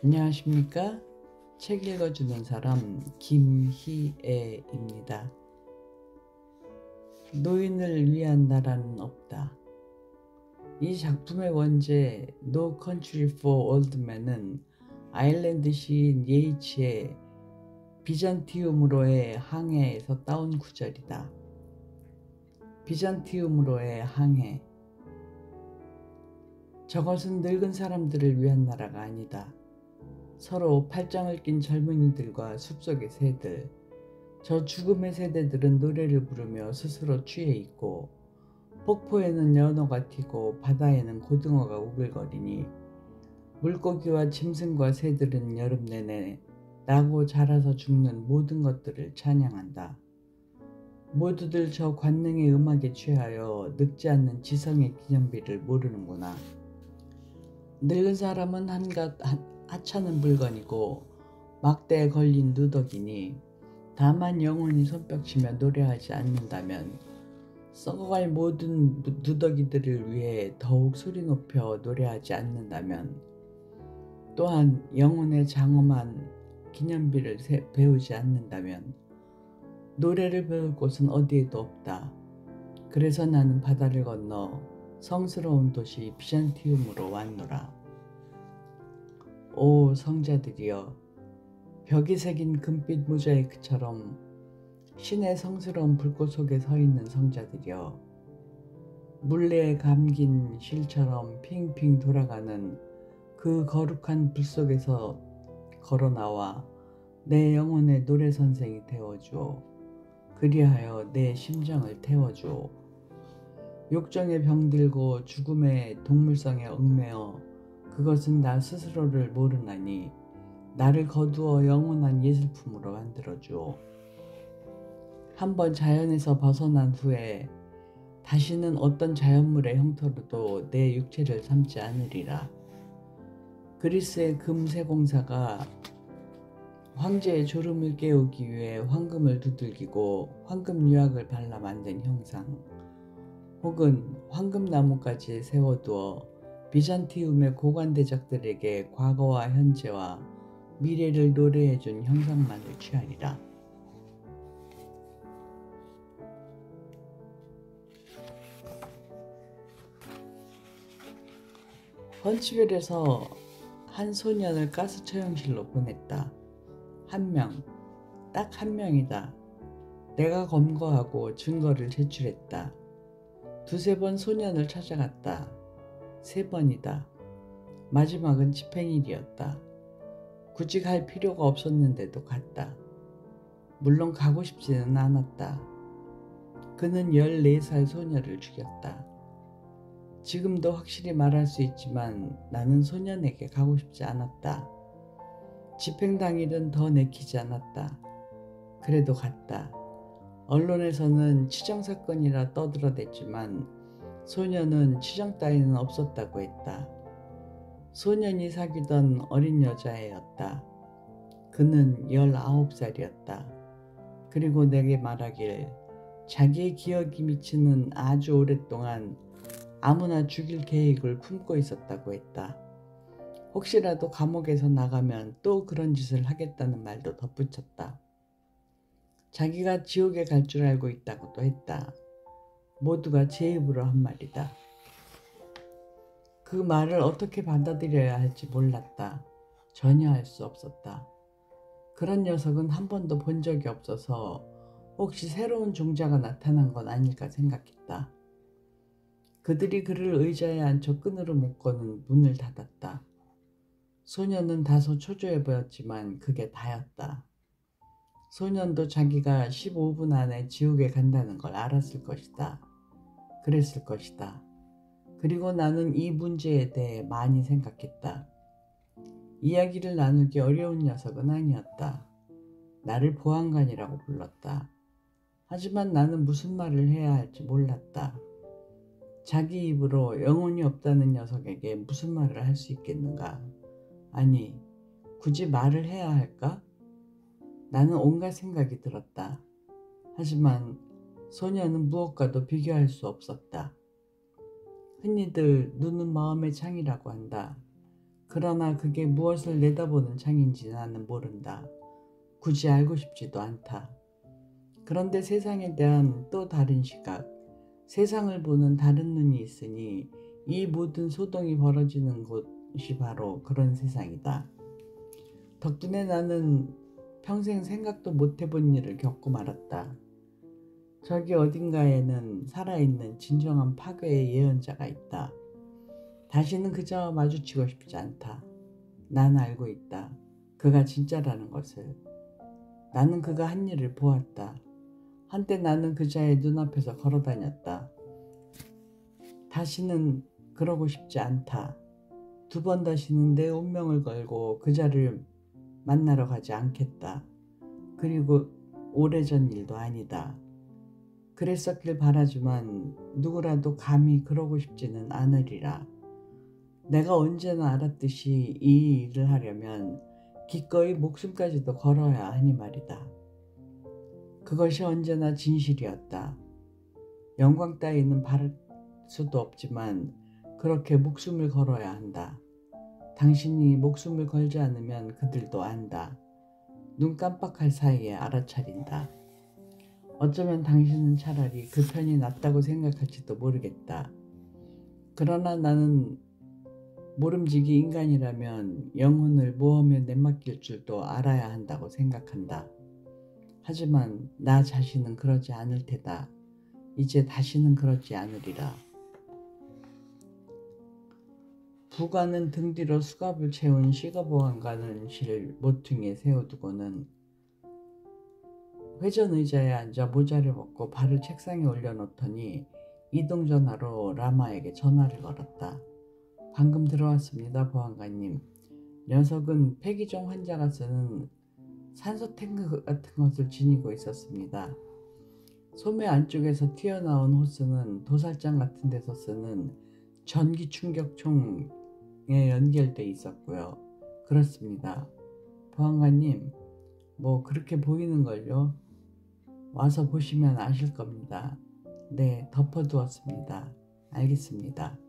안녕하십니까? 책 읽어주는 사람 김희애입니다. 노인을 위한 나라는 없다. 이 작품의 원제 No Country for Old Men은 아일랜드 시인 예이츠의 비잔티움으로의 항해에서 따온 구절이다. 비잔티움으로의 항해. 저것은 늙은 사람들을 위한 나라가 아니다. 서로 팔짱을 낀 젊은이들과 숲속의 새들, 저 죽음의 세대들은 노래를 부르며 스스로 취해 있고, 폭포에는 연어가 튀고 바다에는 고등어가 우글거리니, 물고기와 짐승과 새들은 여름 내내 나고 자라서 죽는 모든 것들을 찬양한다. 모두들 저 관능의 음악에 취하여 늙지 않는 지성의 기념비를 모르는구나. 늙은 사람은 한갓 하찮은 물건이고 막대에 걸린 누더기니, 다만 영원히 손뼉치며 노래하지 않는다면 썩어갈 모든 누더기들을 위해 더욱 소리 높여 노래하지 않는다면, 또한 영혼의 장엄한 기념비를 배우지 않는다면 노래를 배울 곳은 어디에도 없다. 그래서 나는 바다를 건너 성스러운 도시 비잔티움으로 왔노라. 오 성자들이여, 벽이 새긴 금빛 모자이크처럼 신의 성스러운 불꽃 속에 서 있는 성자들이여, 물레에 감긴 실처럼 핑핑 돌아가는 그 거룩한 불 속에서 걸어 나와 내 영혼의 노래 선생이 되어주오. 그리하여 내 심정을 태워주오. 욕정에 병들고 죽음의 동물성에 얽매여 그것은 나 스스로를 모르나니 나를 거두어 영원한 예술품으로 만들어주오. 한번 자연에서 벗어난 후에 다시는 어떤 자연물의 형태로도 내 육체를 삼지 않으리라. 그리스의 금세공사가 황제의 졸음을 깨우기 위해 황금을 두들기고 황금 유약을 발라 만든 형상, 혹은 황금나무까지 세워두어 비잔티움의 고관대적들에게 과거와 현재와 미래를 노래해준 형상만을 취하리라. 헌츠별에서 한 소년을 가스 처형실로 보냈다. 한 명, 딱 한 명이다. 내가 검거하고 증거를 제출했다. 두세 번 소년을 찾아갔다. 세 번이다. 마지막은 집행일이었다. 굳이 갈 필요가 없었는데도 갔다. 물론 가고 싶지는 않았다. 그는 14살 소녀를 죽였다. 지금도 확실히 말할 수 있지만 나는 소년에게 가고 싶지 않았다. 집행 당일은 더 내키지 않았다. 그래도 갔다. 언론에서는 치정사건이라 떠들어댔지만 소년은 치정 따위는 없었다고 했다. 소년이 사귀던 어린 여자애였다. 그는 19살이었다. 그리고 내게 말하길 자기의 기억이 미치는 아주 오랫동안 아무나 죽일 계획을 품고 있었다고 했다. 혹시라도 감옥에서 나가면 또 그런 짓을 하겠다는 말도 덧붙였다. 자기가 지옥에 갈 줄 알고 있다고도 했다. 모두가 제 입으로 한 말이다. 그 말을 어떻게 받아들여야 할지 몰랐다. 전혀 알 수 없었다. 그런 녀석은 한 번도 본 적이 없어서 혹시 새로운 종자가 나타난 건 아닐까 생각했다. 그들이 그를 의자에 앉혀 끈으로 묶고는 문을 닫았다. 소년은 다소 초조해 보였지만 그게 다였다. 소년도 자기가 15분 안에 지옥에 간다는 걸 알았을 것이다. 그랬을 것이다. 그리고 나는 이 문제에 대해 많이 생각했다. 이야기를 나누기 어려운 녀석은 아니었다. 나를 보안관이라고 불렀다. 하지만 나는 무슨 말을 해야 할지 몰랐다. 자기 입으로 영혼이 없다는 녀석에게 무슨 말을 할 수 있겠는가? 아니, 굳이 말을 해야 할까? 나는 온갖 생각이 들었다. 하지만 소녀는 무엇과도 비교할 수 없었다. 흔히들 눈은 마음의 창이라고 한다. 그러나 그게 무엇을 내다보는 창인지 나는 모른다. 굳이 알고 싶지도 않다. 그런데 세상에 대한 또 다른 시각, 세상을 보는 다른 눈이 있으니 이 모든 소동이 벌어지는 곳이 바로 그런 세상이다. 덕분에 나는 평생 생각도 못 해본 일을 겪고 말았다. 저기 어딘가에는 살아있는 진정한 파괴의 예언자가 있다. 다시는 그자와 마주치고 싶지 않다. 난 알고 있다. 그가 진짜라는 것을. 나는 그가 한 일을 보았다. 한때 나는 그자의 눈앞에서 걸어다녔다. 다시는 그러고 싶지 않다. 두 번 다시는 내 운명을 걸고 그자를 만나러 가지 않겠다. 그리고 오래전 일도 아니다. 그랬었길 바라지만 누구라도 감히 그러고 싶지는 않으리라. 내가 언제나 알았듯이 이 일을 하려면 기꺼이 목숨까지도 걸어야 하니 말이다. 그것이 언제나 진실이었다. 영광 따위는 바랄 수도 없지만 그렇게 목숨을 걸어야 한다. 당신이 목숨을 걸지 않으면 그들도 안다. 눈 깜빡할 사이에 알아차린다. 어쩌면 당신은 차라리 그 편이 낫다고 생각할지도 모르겠다. 그러나 나는 모름지기 인간이라면 영혼을 모험에 내맡길 줄도 알아야 한다고 생각한다. 하지만 나 자신은 그러지 않을 테다. 이제 다시는 그러지 않으리라. 부관은 등 뒤로 수갑을 채운 시거보안관을 모퉁이에 세워두고는 회전 의자에 앉아 모자를 벗고 발을 책상에 올려놓더니 이동전화로 라마에게 전화를 걸었다. 방금 들어왔습니다, 보안관님. 녀석은 폐기종 환자가 쓰는 산소 탱크 같은 것을 지니고 있었습니다. 소매 안쪽에서 튀어나온 호스는 도살장 같은 데서 쓰는 전기 충격총에 연결돼 있었고요. 그렇습니다. 보안관님, 뭐 그렇게 보이는걸요? 와서 보시면 아실 겁니다. 네, 덮어두었습니다. 알겠습니다.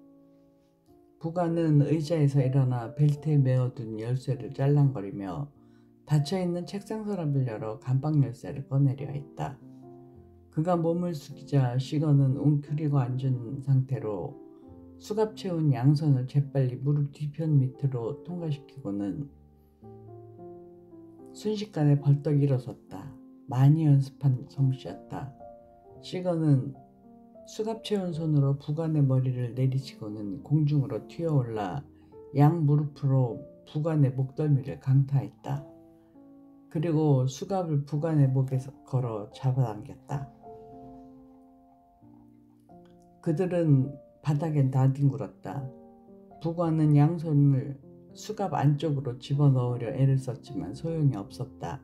부관은 의자에서 일어나 벨트에 메어둔 열쇠를 짤랑거리며 닫혀있는 책상 서랍을 열어 감방 열쇠를 꺼내려 했다. 그가 몸을 숙이자 시건은 웅크리고 앉은 상태로 수갑 채운 양손을 재빨리 무릎 뒤편 밑으로 통과시키고는 순식간에 벌떡 일어섰다. 많이 연습한 솜씨였다. 시건은 수갑 채운 손으로 부관의 머리를 내리치고는 공중으로 튀어올라 양 무릎으로 부관의 목덜미를 강타했다. 그리고 수갑을 부관의 목에 걸어 잡아당겼다. 그들은 바닥에 나뒹굴었다. 부관은 양손을 수갑 안쪽으로 집어넣으려 애를 썼지만 소용이 없었다.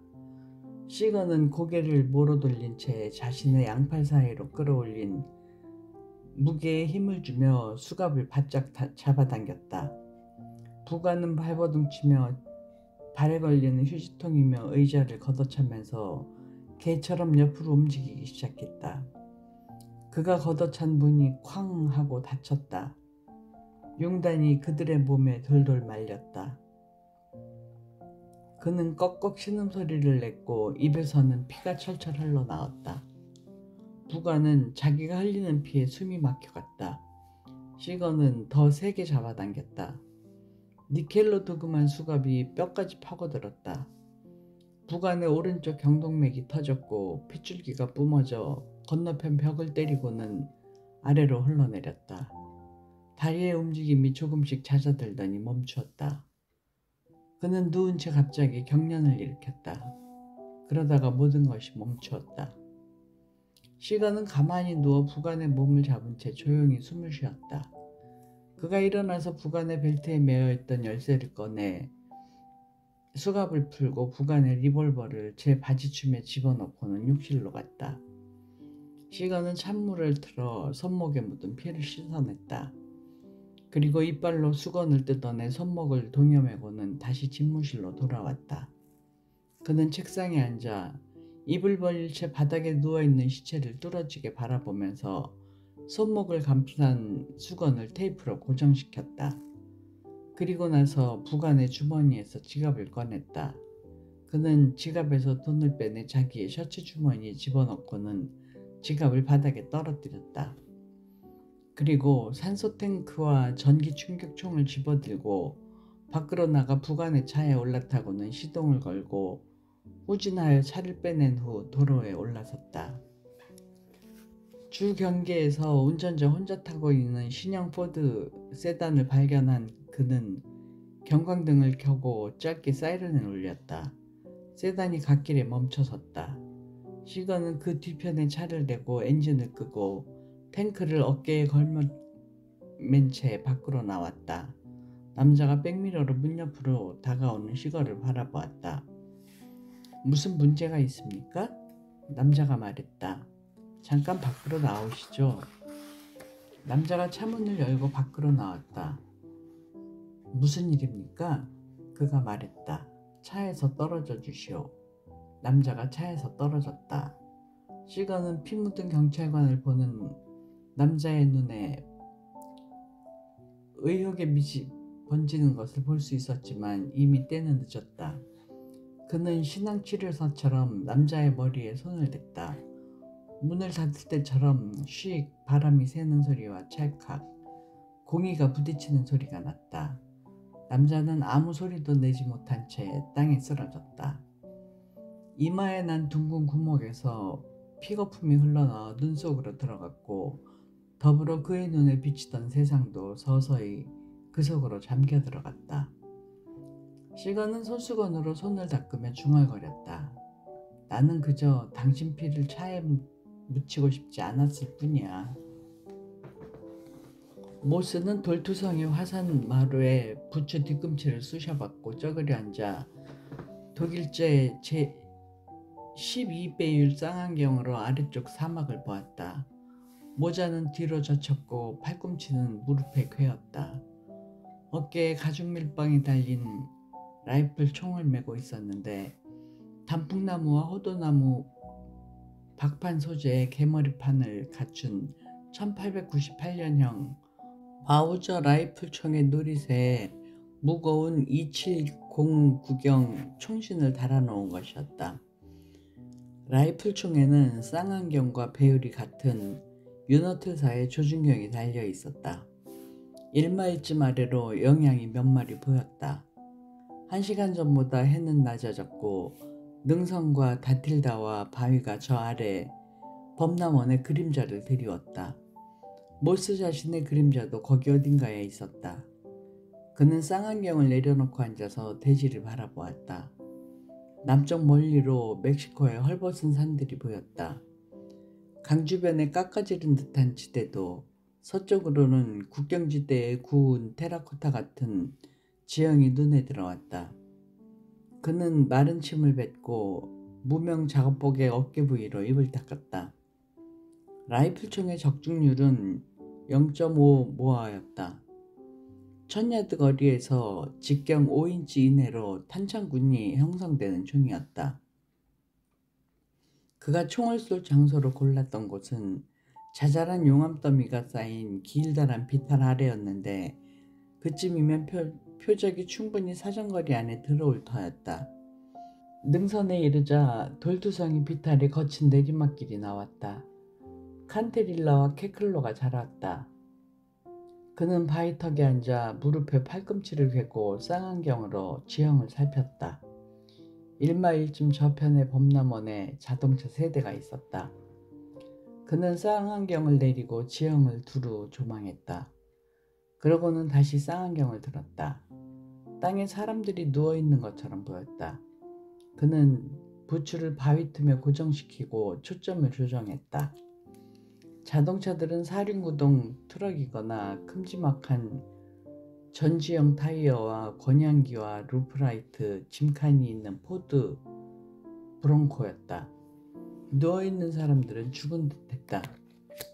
시건은 고개를 모로 돌린 채 자신의 양팔 사이로 끌어올린 무게에 힘을 주며 수갑을 바짝 잡아당겼다. 부관은 발버둥치며 발에 걸리는 휴지통이며 의자를 걷어차면서 개처럼 옆으로 움직이기 시작했다. 그가 걷어찬 문이 쾅 하고 닫혔다. 융단이 그들의 몸에 돌돌 말렸다. 그는 꺽꺽 신음소리를 냈고 입에서는 피가 철철 흘러나왔다. 부관은 자기가 흘리는 피에 숨이 막혀갔다. 시건은 더 세게 잡아당겼다. 니켈로 도금한 수갑이 뼈까지 파고들었다. 부관의 오른쪽 경동맥이 터졌고 핏줄기가 뿜어져 건너편 벽을 때리고는 아래로 흘러내렸다. 다리의 움직임이 조금씩 잦아들더니 멈추었다. 그는 누운 채 갑자기 경련을 일으켰다. 그러다가 모든 것이 멈추었다. 시간은 가만히 누워 부관의 몸을 잡은 채 조용히 숨을 쉬었다. 그가 일어나서 부관의 벨트에 매어있던 열쇠를 꺼내 수갑을 풀고 부관의 리볼버를 제 바지춤에 집어넣고는 욕실로 갔다. 시간은 찬물을 틀어 손목에 묻은 피를 씻어냈다. 그리고 이빨로 수건을 뜯어내 손목을 동여매고는 다시 집무실로 돌아왔다. 그는 책상에 앉아 입을 벌릴 채 바닥에 누워있는 시체를 뚫어지게 바라보면서 손목을 감싼 수건을 테이프로 고정시켰다. 그리고 나서 부관의 주머니에서 지갑을 꺼냈다. 그는 지갑에서 돈을 빼내 자기의 셔츠 주머니에 집어넣고는 지갑을 바닥에 떨어뜨렸다. 그리고 산소 탱크와 전기 충격총을 집어들고 밖으로 나가 부관의 차에 올라타고는 시동을 걸고 후진하여 차를 빼낸 후 도로에 올라섰다. 주 경계에서 운전자 혼자 타고 있는 신형 포드 세단을 발견한 그는 경광등을 켜고 짧게 사이렌을 울렸다. 세단이 갓길에 멈춰섰다. 시건은 그 뒤편에 차를 대고 엔진을 끄고 탱크를 어깨에 걸맨 채 밖으로 나왔다. 남자가 백미러로 문 옆으로 다가오는 시건을 바라보았다. 무슨 문제가 있습니까? 남자가 말했다. 잠깐 밖으로 나오시죠. 남자가 차문을 열고 밖으로 나왔다. 무슨 일입니까? 그가 말했다. 차에서 떨어져 주시오. 남자가 차에서 떨어졌다. 시건은 피 묻은 경찰관을 보는 남자의 눈에 의혹의 빛이 번지는 것을 볼 수 있었지만 이미 때는 늦었다. 그는 신앙치료사처럼 남자의 머리에 손을 댔다. 문을 닫을 때처럼 씩 바람이 새는 소리와 찰칵 공이가 부딪히는 소리가 났다. 남자는 아무 소리도 내지 못한 채 땅에 쓰러졌다. 이마에 난 둥근 구멍에서 피거품이 흘러나와 눈 속으로 들어갔고 더불어 그의 눈에 비치던 세상도 서서히 그 속으로 잠겨 들어갔다. 시건은 손수건으로 손을 닦으며 중얼거렸다. 나는 그저 당신 피를 차에 묻히고 싶지 않았을 뿐이야. 모스는 돌투성이 화산 마루에 부츠 뒤꿈치를 쑤셔박고 쩌그려 앉아 독일제 제12배율 쌍안경으로 아래쪽 사막을 보았다. 모자는 뒤로 젖혔고 팔꿈치는 무릎에 괴었다. 어깨에 가죽 밀빵이 달린 라이플 총을 메고 있었는데 단풍나무와 호도나무 박판 소재의 개머리판을 갖춘 1898년형 마우저 라이플 총의 누리새에 무거운 270구경 총신을 달아놓은 것이었다. 라이플 총에는 쌍안경과 배율이 같은 유너틀사의 조준경이 달려 있었다. 1마일쯤 아래로 영양이 몇 마리 보였다. 1시간 전보다 해는 낮아졌고 능선과 다틸다와 바위가 저 아래 범람원의 그림자를 드리웠다. 모스 자신의 그림자도 거기 어딘가에 있었다. 그는 쌍안경을 내려놓고 앉아서 대지를 바라보았다. 남쪽 멀리로 멕시코의 헐벗은 산들이 보였다. 강 주변에 깎아지른 듯한 지대도 서쪽으로는 국경지대에 구운 테라코타 같은 지형이 눈에 들어왔다. 그는 마른 침을 뱉고 무명 작업복의 어깨 부위로 입을 닦았다. 라이플총의 적중률은 0.5 모아였다. 1000야드 거리에서 직경 5인치 이내로 탄창군이 형성되는 총이었다. 그가 총을 쏠 장소로 골랐던 곳은 자잘한 용암더미가 쌓인 길다란 비탈 아래였는데 그쯤이면 표적이 충분히 사정거리 안에 들어올 터였다. 능선에 이르자 돌투성이 비탈에 거친 내리막길이 나왔다. 칸테릴라와 케클로가 자랐다. 그는 바위턱에 앉아 무릎에 팔꿈치를 괴고 쌍안경으로 지형을 살폈다. 1마일쯤 저편의 범람원에 자동차 3대가 있었다. 그는 쌍안경을 내리고 지형을 두루 조망했다. 그러고는 다시 쌍안경을 들었다. 땅에 사람들이 누워있는 것처럼 보였다. 그는 부츠를 바위 틈에 고정시키고 초점을 조정했다. 자동차들은 사륜구동 트럭이거나 큼지막한 전지형 타이어와 권양기와 루프라이트, 짐칸이 있는 포드 브롱코였다. 누워있는 사람들은 죽은 듯했다.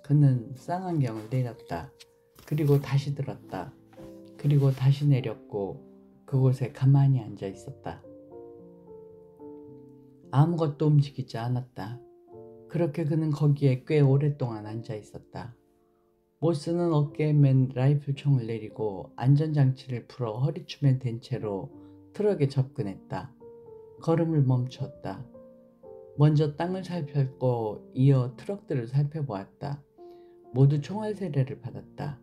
그는 쌍안경을 내렸다. 그리고 다시 들었다. 그리고 다시 내렸고 그곳에 가만히 앉아 있었다. 아무것도 움직이지 않았다. 그렇게 그는 거기에 꽤 오랫동안 앉아 있었다. 모스는 어깨에 맨 라이플총을 내리고 안전장치를 풀어 허리춤에 댄 채로 트럭에 접근했다. 걸음을 멈췄다. 먼저 땅을 살폈고 이어 트럭들을 살펴보았다. 모두 총알 세례를 받았다.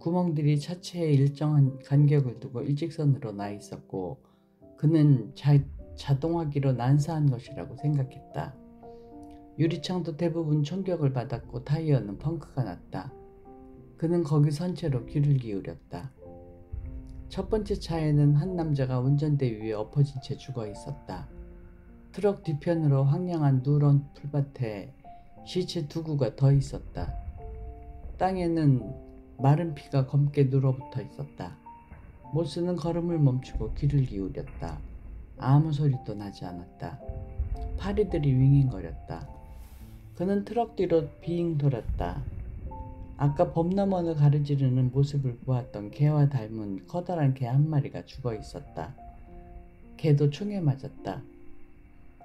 구멍들이 차체에 일정한 간격을 두고 일직선으로 나 있었고 그는 자동화기로 난사한 것이라고 생각했다. 유리창도 대부분 총격을 받았고 타이어는 펑크가 났다. 그는 거기 선 채로 귀를 기울였다. 첫 번째 차에는 한 남자가 운전대 위에 엎어진 채 죽어 있었다. 트럭 뒤편으로 황량한 누런 풀밭에 시체 2구가 더 있었다. 땅에는 마른 피가 검게 눌어붙어 있었다. 모스는 걸음을 멈추고 귀를 기울였다. 아무 소리도 나지 않았다. 파리들이 윙윙거렸다. 그는 트럭 뒤로 빙 돌았다. 아까 범람원을 가르지르는 모습을 보았던 개와 닮은 커다란 개 한 마리가 죽어 있었다. 개도 총에 맞았다.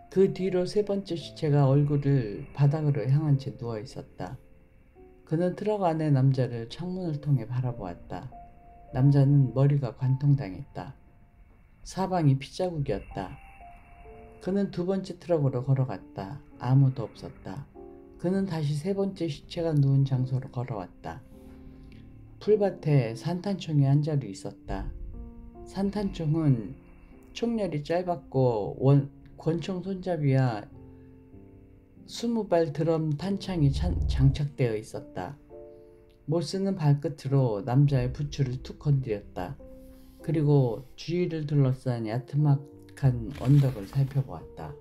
그 뒤로 세 번째 시체가 얼굴을 바닥으로 향한 채 누워 있었다. 그는 트럭 안의 남자를 창문을 통해 바라보았다. 남자는 머리가 관통당했다. 사방이 피자국이었다. 그는 두 번째 트럭으로 걸어갔다. 아무도 없었다. 그는 다시 세 번째 시체가 누운 장소로 걸어왔다. 풀밭에 산탄총이 한 자루 있었다. 산탄총은 총열이 짧았고 권총 손잡이와 20발 드럼 탄창이 장착되어 있었다. 모스는 발끝으로 남자의 부추를 툭 건드렸다. 그리고 주위를 둘러싼 야트막한 언덕을 살펴보았다.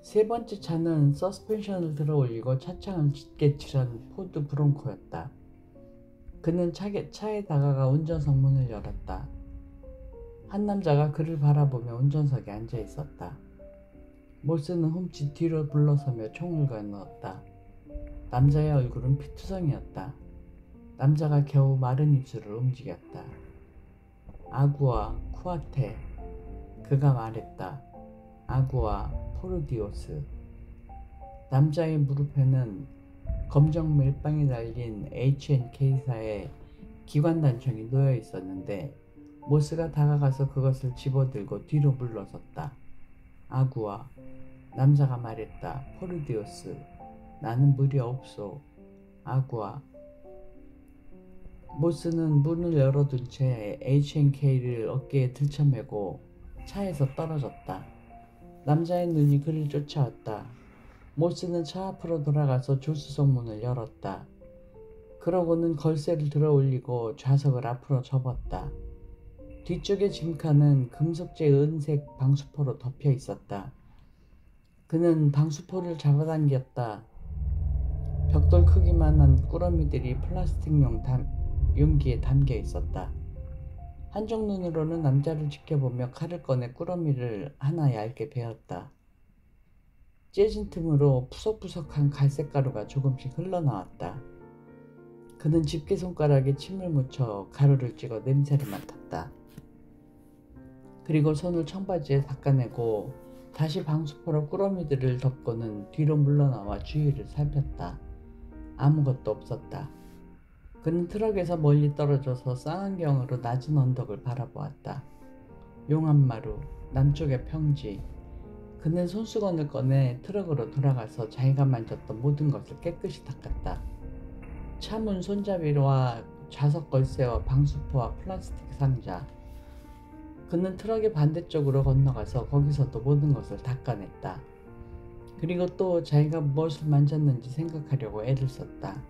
세 번째 차는 서스펜션을 들어올리고 차창을 짙게 칠한 포드 브롱코였다. 그는 차에 다가가 운전석 문을 열었다. 한 남자가 그를 바라보며 운전석에 앉아 있었다. 모스는 훔치 뒤로 물러서며 총을 거넣었다. 남자의 얼굴은 피투성이었다. 남자가 겨우 마른 입술을 움직였다. 아구아 쿠아테. 그가 말했다. 아구아 포르디오스. 남자의 무릎에는 검정 멜빵이 달린 H&K사의 기관단총이 놓여 있었는데 모스가 다가가서 그것을 집어들고 뒤로 물러섰다. 아구아. 남자가 말했다. 포르디오스. 나는 물이 없소. 아구아. 모스는 문을 열어둔 채 H&K를 어깨에 들쳐매고 차에서 떨어졌다. 남자의 눈이 그를 쫓아왔다. 모스는 차 앞으로 돌아가서 조수석 문을 열었다. 그러고는 걸쇠를 들어올리고 좌석을 앞으로 접었다. 뒤쪽의 짐칸은 금속재 은색 방수포로 덮여 있었다. 그는 방수포를 잡아당겼다. 벽돌 크기만한 꾸러미들이 플라스틱용 용기에 담겨 있었다. 한쪽 눈으로는 남자를 지켜보며 칼을 꺼내 꾸러미를 하나 얇게 베었다. 째진 틈으로 푸석푸석한 갈색 가루가 조금씩 흘러나왔다. 그는 집게손가락에 침을 묻혀 가루를 찍어 냄새를 맡았다. 그리고 손을 청바지에 닦아내고 다시 방수포로 꾸러미들을 덮고는 뒤로 물러나와 주위를 살폈다. 아무것도 없었다. 그는 트럭에서 멀리 떨어져서 쌍안경으로 낮은 언덕을 바라보았다. 용암마루, 남쪽의 평지. 그는 손수건을 꺼내 트럭으로 돌아가서 자기가 만졌던 모든 것을 깨끗이 닦았다. 차문 손잡이와 좌석 걸쇠와 방수포와 플라스틱 상자. 그는 트럭의 반대쪽으로 건너가서 거기서도 모든 것을 닦아냈다. 그리고 또 자기가 무엇을 만졌는지 생각하려고 애를 썼다.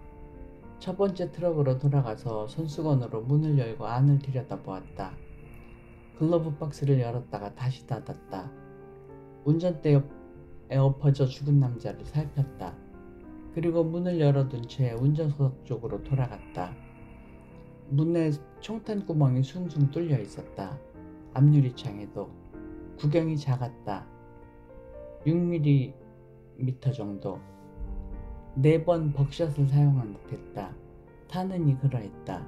첫 번째 트럭으로 돌아가서 손수건으로 문을 열고 안을 들여다보았다. 글러브 박스를 열었다가 다시 닫았다. 운전대에 엎어져 죽은 남자를 살폈다. 그리고 문을 열어둔 채 운전석 쪽으로 돌아갔다. 문에 총탄 구멍이 숭숭 뚫려 있었다. 앞유리창에도. 구경이 작았다. 6mm 정도. 4번 벅샷을 사용한 듯했다. 타는이 그러했다.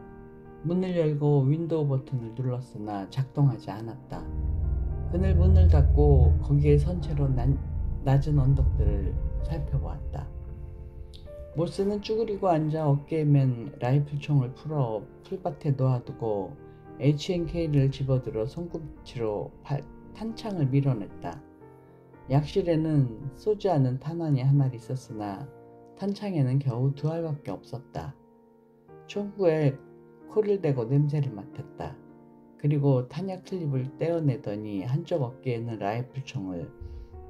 문을 열고 윈도우 버튼을 눌렀으나 작동하지 않았다. 그는 문을 닫고 거기에 선 채로 낮은 언덕들을 살펴보았다. 모스는 쭈그리고 앉아 어깨에 맨 라이플총을 풀어 풀밭에 놓아두고 H&K를 집어들어 손꿈치로 탄창을 밀어냈다. 약실에는 쏘지 않은 탄환이 한 알 있었으나 탄창에는 겨우 2알밖에 없었다. 총구에 코를 대고 냄새를 맡았다. 그리고 탄약 클립을 떼어내더니 한쪽 어깨에는 라이플총을,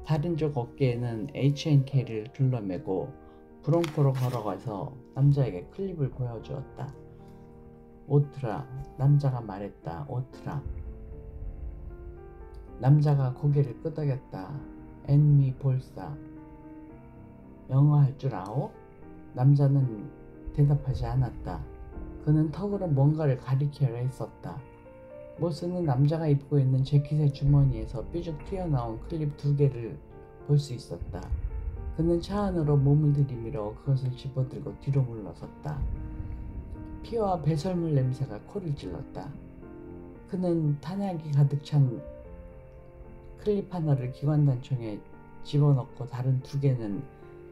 다른 쪽 어깨에는 H&K를 둘러매고 브롱코로 걸어가서 남자에게 클립을 보여주었다. 오트라, 남자가 말했다. 오트라. 남자가 고개를 끄덕였다. 엔미 볼사. 영어 할 줄 아오? 남자는 대답하지 않았다. 그는 턱으로 뭔가를 가리키려 했었다. 모스는 남자가 입고 있는 재킷의 주머니에서 삐죽 튀어나온 클립 2개를 볼 수 있었다. 그는 차 안으로 몸을 들이밀어 그것을 집어들고 뒤로 물러섰다. 피와 배설물 냄새가 코를 찔렀다. 그는 탄약이 가득 찬 클립 하나를 기관단총에 집어넣고 다른 2개는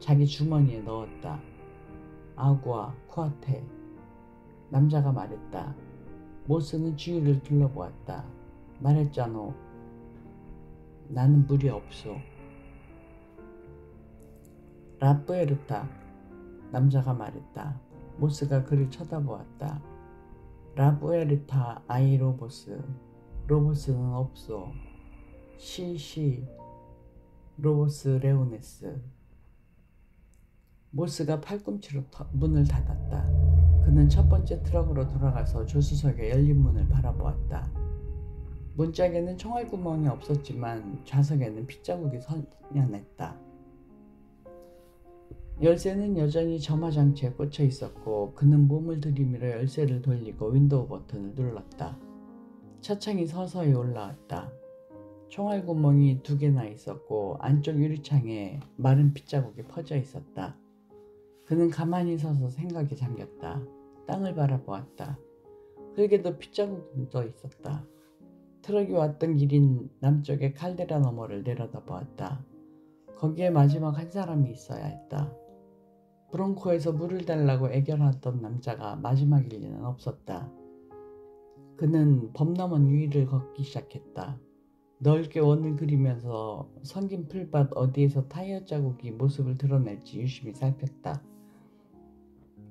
자기 주머니에 넣었다. 아구아 쿠아테. 남자가 말했다. 모스는 주위를 둘러보았다. 말했잖아. 나는 물이 없소. 라뿌에르타. 남자가 말했다. 모스가 그를 쳐다보았다. 라뿌에르타 아이 로보스. 로보스는 없소. 시시. 로보스 레오네스. 모스가 팔꿈치로 문을 닫았다. 그는 첫 번째 트럭으로 돌아가서 조수석의 열린 문을 바라보았다. 문짝에는 총알구멍이 없었지만 좌석에는 핏자국이 선연했다. 열쇠는 여전히 점화장치에 꽂혀 있었고 그는 몸을 들이밀어 열쇠를 돌리고 윈도우 버튼을 눌렀다. 차창이 서서히 올라왔다. 총알구멍이 2개나 있었고 안쪽 유리창에 마른 핏자국이 퍼져 있었다. 그는 가만히 서서 생각에 잠겼다. 땅을 바라보았다. 흙에도 핏자국이 묻어 있었다. 트럭이 왔던 길인 남쪽의 칼데라 너머를 내려다보았다. 거기에 마지막 한 사람이 있어야 했다. 브롱코에서 물을 달라고 애결하던 남자가 마지막일 리는 없었다. 그는 범 넘은 위를 걷기 시작했다. 넓게 원을 그리면서 성긴 풀밭 어디에서 타이어 자국이 모습을 드러낼지 유심히 살폈다.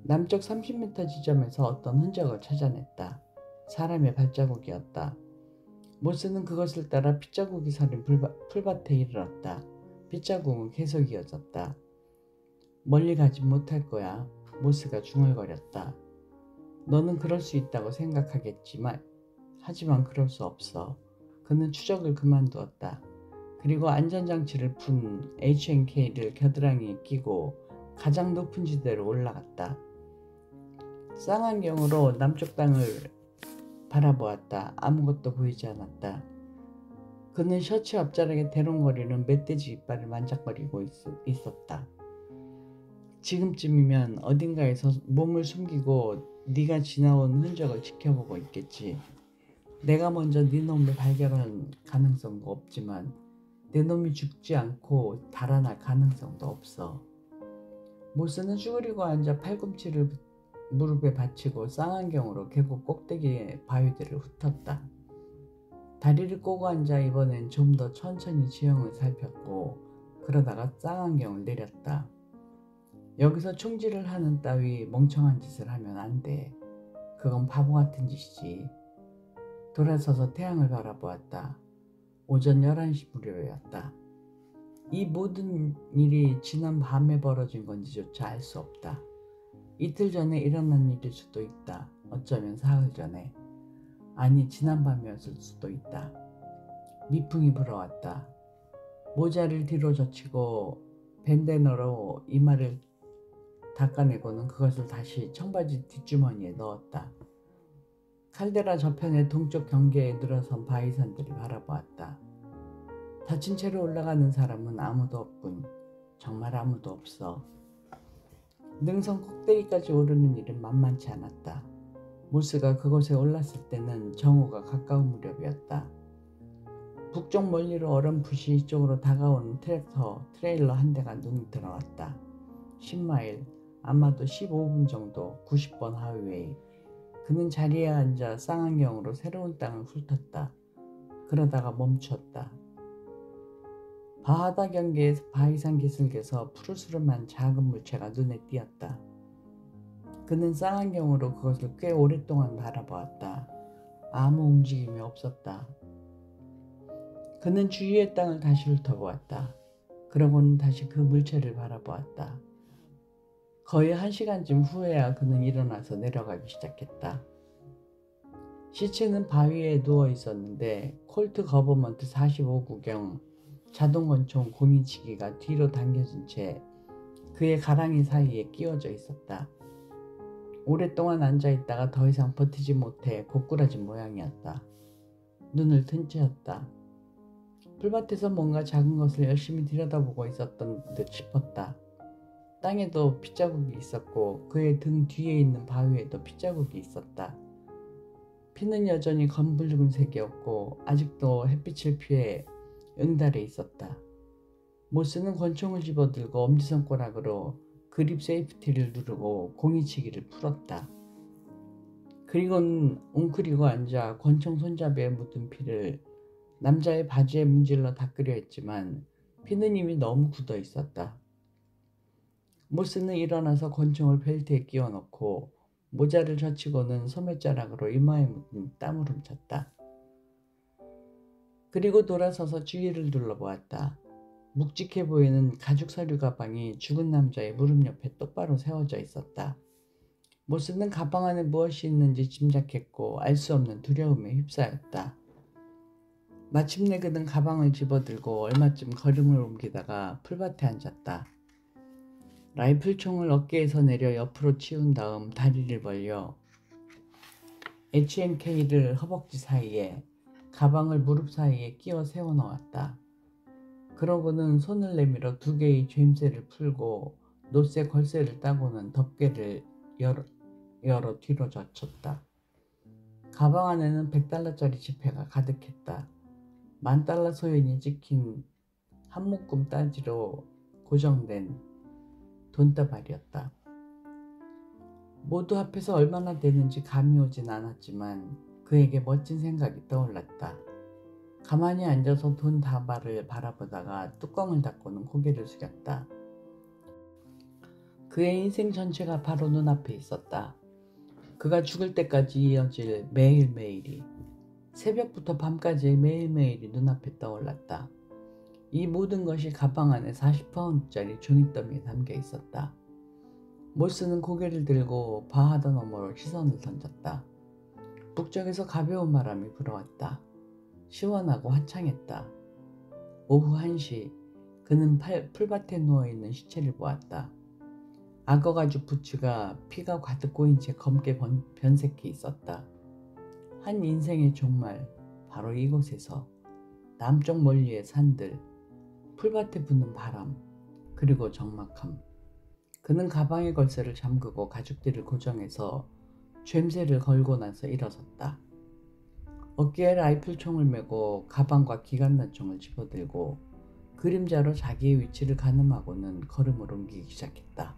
남쪽 30m 지점에서 어떤 흔적을 찾아냈다. 사람의 발자국이었다. 모스는 그것을 따라 핏자국이 서린 풀밭에 이르렀다. 핏자국은 계속 이어졌다. 멀리 가지 못할 거야. 모스가 중얼거렸다. 너는 그럴 수 있다고 생각하겠지만 하지만 그럴 수 없어. 그는 추적을 그만두었다. 그리고 안전장치를 푼 H&K를 겨드랑이에 끼고 가장 높은 지대로 올라갔다. 쌍안경으로 남쪽 땅을 바라보았다. 아무것도 보이지 않았다. 그는 셔츠 앞자락에 대롱거리는 멧돼지 이빨을 만작거리고 있었다. 지금쯤이면 어딘가에서 몸을 숨기고 네가 지나온 흔적을 지켜보고 있겠지. 내가 먼저 네 놈을 발견할 가능성도 없지만 내 놈이 죽지 않고 달아날 가능성도 없어. 모스는 쭈그리고 앉아 팔꿈치를 무릎에 받치고 쌍안경으로 계곡 꼭대기의 바위들을 훑었다. 다리를 꼬고 앉아 이번엔 좀 더 천천히 지형을 살폈고 그러다가 쌍안경을 내렸다. 여기서 총질을 하는 따위 멍청한 짓을 하면 안 돼. 그건 바보 같은 짓이지. 돌아서서 태양을 바라보았다. 오전 11시 무렵이었다. 이 모든 일이 지난 밤에 벌어진 건지조차 알 수 없다. 이틀 전에 일어난 일일 수도 있다. 어쩌면 사흘 전에. 아니 지난 밤이었을 수도 있다. 미풍이 불어왔다. 모자를 뒤로 젖히고 밴드너로 이마를 닦아내고는 그것을 다시 청바지 뒷주머니에 넣었다. 칼데라 저편의 동쪽 경계에 늘어선 바위산들을 바라보았다. 다친 채로 올라가는 사람은 아무도 없군. 정말 아무도 없어. 능선 꼭대기까지 오르는 일은 만만치 않았다. 모스가 그곳에 올랐을 때는 정오가 가까운 무렵이었다. 북쪽 멀리로 어렴풋이 이쪽으로 다가오는 트레일러 한 대가 눈에 들어왔다. 10마일, 아마도 15분 정도 90번 하이웨이. 그는 자리에 앉아 쌍안경으로 새로운 땅을 훑었다. 그러다가 멈추었다. 바하다 경계에서 바위산 기슭에서 푸르스름한 작은 물체가 눈에 띄었다. 그는 쌍안경으로 그것을 꽤 오랫동안 바라보았다. 아무 움직임이 없었다. 그는 주위의 땅을 다시 훑어보았다. 그러고는 다시 그 물체를 바라보았다. 거의 1시간쯤 후에야 그는 일어나서 내려가기 시작했다. 시체는 바위에 누워 있었는데 콜트 거버먼트 45구경 자동권총 공이치기가 뒤로 당겨진 채 그의 가랑이 사이에 끼워져 있었다. 오랫동안 앉아있다가 더 이상 버티지 못해 고꾸라진 모양이었다. 눈을 튼 채였다. 풀밭에서 뭔가 작은 것을 열심히 들여다보고 있었던 듯 싶었다. 땅에도 핏자국이 있었고 그의 등 뒤에 있는 바위에도 핏자국이 있었다. 피는 여전히 검붉은색이었고 아직도 햇빛을 피해 응달해 있었다. 모스는 권총을 집어들고 엄지손가락으로 그립 세이프티를 누르고 공이치기를 풀었다. 그리고는 웅크리고 앉아 권총 손잡이에 묻은 피를 남자의 바지에 문질러 닦으려 했지만 피는 이미 너무 굳어 있었다. 모스는 일어나서 권총을 벨트에 끼워 넣고 모자를 젖히고는 소매자락으로 이마에 묻은 땀을 훔쳤다. 그리고 돌아서서 주위를 둘러보았다. 묵직해 보이는 가죽 서류 가방이 죽은 남자의 무릎 옆에 똑바로 세워져 있었다. 모스는 가방 안에 무엇이 있는지 짐작했고 알 수 없는 두려움에 휩싸였다. 마침내 그는 가방을 집어들고 얼마쯤 걸음을 옮기다가 풀밭에 앉았다. 라이플총을 어깨에서 내려 옆으로 치운 다음 다리를 벌려 H&K를 허벅지 사이에 가방을 무릎 사이에 끼워 세워 놓았다. 그러고는 손을 내밀어 2개의 죬쇠를 풀고 노쇠 걸쇠를 따고는 덮개를 열어 뒤로 젖혔다. 가방 안에는 $100짜리 지폐가 가득했다. $10,000 소연이 찍힌 한 묶음 따지로 고정된 돈다발이었다. 모두 합해서 얼마나 되는지 감이 오진 않았지만 그에게 멋진 생각이 떠올랐다. 가만히 앉아서 돈 다발을 바라보다가 뚜껑을 닫고는 고개를 숙였다. 그의 인생 전체가 바로 눈앞에 있었다. 그가 죽을 때까지 이어질 매일매일이, 새벽부터 밤까지의 매일매일이 눈앞에 떠올랐다. 이 모든 것이 가방 안에 40파운드짜리 종이더미에 담겨 있었다. 모스는 고개를 들고 바하다 너머로 시선을 던졌다. 북쪽에서 가벼운 바람이 불어왔다. 시원하고 화창했다. 오후 1시 그는 풀밭에 누워있는 시체를 보았다. 악어가죽 부츠가 피가 가득 고인 채 검게 변색해 있었다. 한 인생의 종말, 바로 이곳에서 남쪽 멀리의 산들, 풀밭에 부는 바람, 그리고 적막함. 그는 가방의 걸쇠를 잠그고 가죽띠를 고정해서 죬쇠를 걸고 나서 일어섰다. 어깨에 라이플총을 메고 가방과 기관단총을 집어들고 그림자로 자기의 위치를 가늠하고는 걸음을 옮기기 시작했다.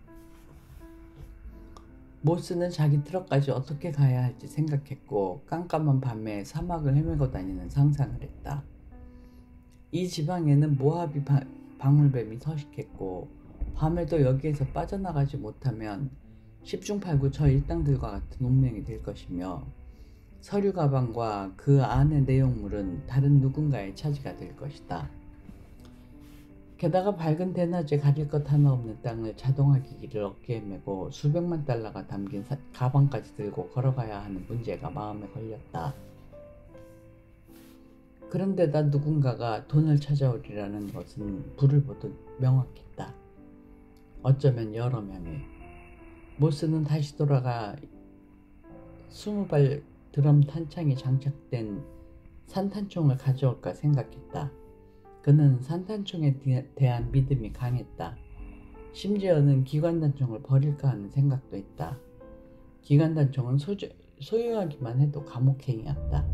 모스는 자기 트럭까지 어떻게 가야 할지 생각했고 깜깜한 밤에 사막을 헤매고 다니는 상상을 했다. 이 지방에는 모하비 방울뱀이 서식했고 밤에도 여기에서 빠져나가지 못하면 10중 8구 저 일당들과 같은 운명이 될 것이며 서류 가방과 그 안의 내용물은 다른 누군가의 차지가 될 것이다. 게다가 밝은 대낮에 가릴 것 하나 없는 땅을 자동화 기기를 어깨에 메고 수백만 달러가 담긴 가방까지 들고 걸어가야 하는 문제가 마음에 걸렸다. 그런데다 누군가가 돈을 찾아오리라는 것은 불을 보듯 명확했다. 어쩌면 여러 명의. 모스는 다시 돌아가 20발 드럼 탄창이 장착된 산탄총을 가져올까 생각했다. 그는 산탄총에 대한 믿음이 강했다. 심지어는 기관단총을 버릴까 하는 생각도 했다. 기관단총은 소유하기만 해도 감옥행이었다.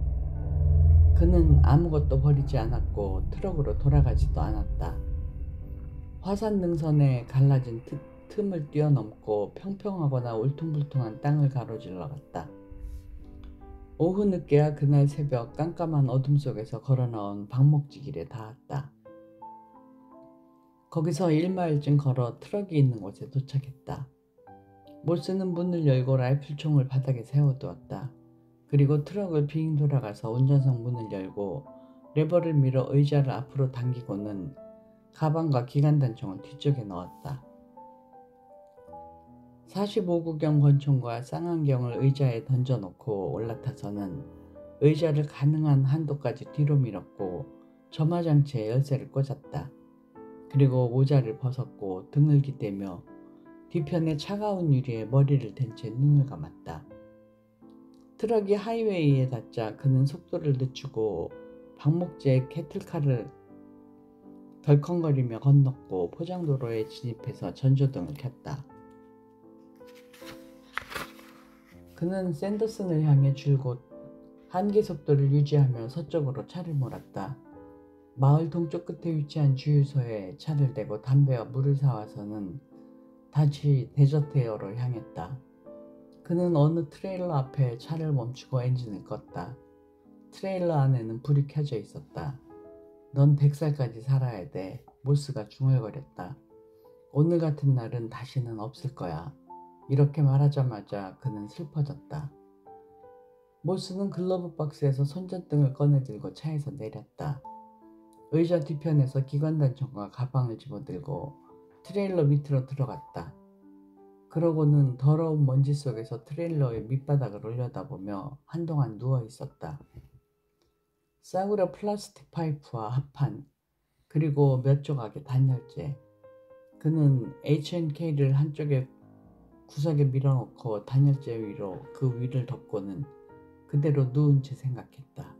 그는 아무것도 버리지 않았고 트럭으로 돌아가지도 않았다. 화산 능선에 갈라진 틈을 뛰어넘고 평평하거나 울퉁불퉁한 땅을 가로질러 갔다. 오후 늦게야 그날 새벽 깜깜한 어둠 속에서 걸어나온 방목지길에 닿았다. 거기서 1마일쯤 걸어 트럭이 있는 곳에 도착했다. 몰스는 문을 열고 라이플총을 바닥에 세워두었다. 그리고 트럭을 빙 돌아가서 운전석 문을 열고 레버를 밀어 의자를 앞으로 당기고는 가방과 기관단총을 뒤쪽에 넣었다. 45구경 권총과 쌍안경을 의자에 던져놓고 올라타서는 의자를 가능한 한도까지 뒤로 밀었고 점화장치에 열쇠를 꽂았다. 그리고 모자를 벗었고 등을 기대며 뒤편의 차가운 유리에 머리를 댄 채 눈을 감았다. 트럭이 하이웨이에 닿자 그는 속도를 늦추고 방목제의 캐틀카를 덜컹거리며 건넜고 포장도로에 진입해서 전조등을 켰다. 그는 샌더슨을 향해 줄곧 한계 속도를 유지하며 서쪽으로 차를 몰았다. 마을 동쪽 끝에 위치한 주유소에 차를 대고 담배와 물을 사와서는 다시 데저트에어로 향했다. 그는 어느 트레일러 앞에 차를 멈추고 엔진을 껐다. 트레일러 안에는 불이 켜져 있었다. 넌 100살까지 살아야 돼. 몰스가 중얼거렸다. 오늘 같은 날은 다시는 없을 거야. 이렇게 말하자마자 그는 슬퍼졌다. 몰스는 글러브 박스에서 손전등을 꺼내 들고 차에서 내렸다. 의자 뒤편에서 기관단총과 가방을 집어들고 트레일러 밑으로 들어갔다. 그러고는 더러운 먼지 속에서 트레일러의 밑바닥을 올려다보며 한동안 누워 있었다. 싸구려 플라스틱 파이프와 합판, 그리고 몇 조각의 단열재. 그는 H&K를 한쪽에 구석에 밀어놓고 단열재 위로 그 위를 덮고는 그대로 누운 채 생각했다.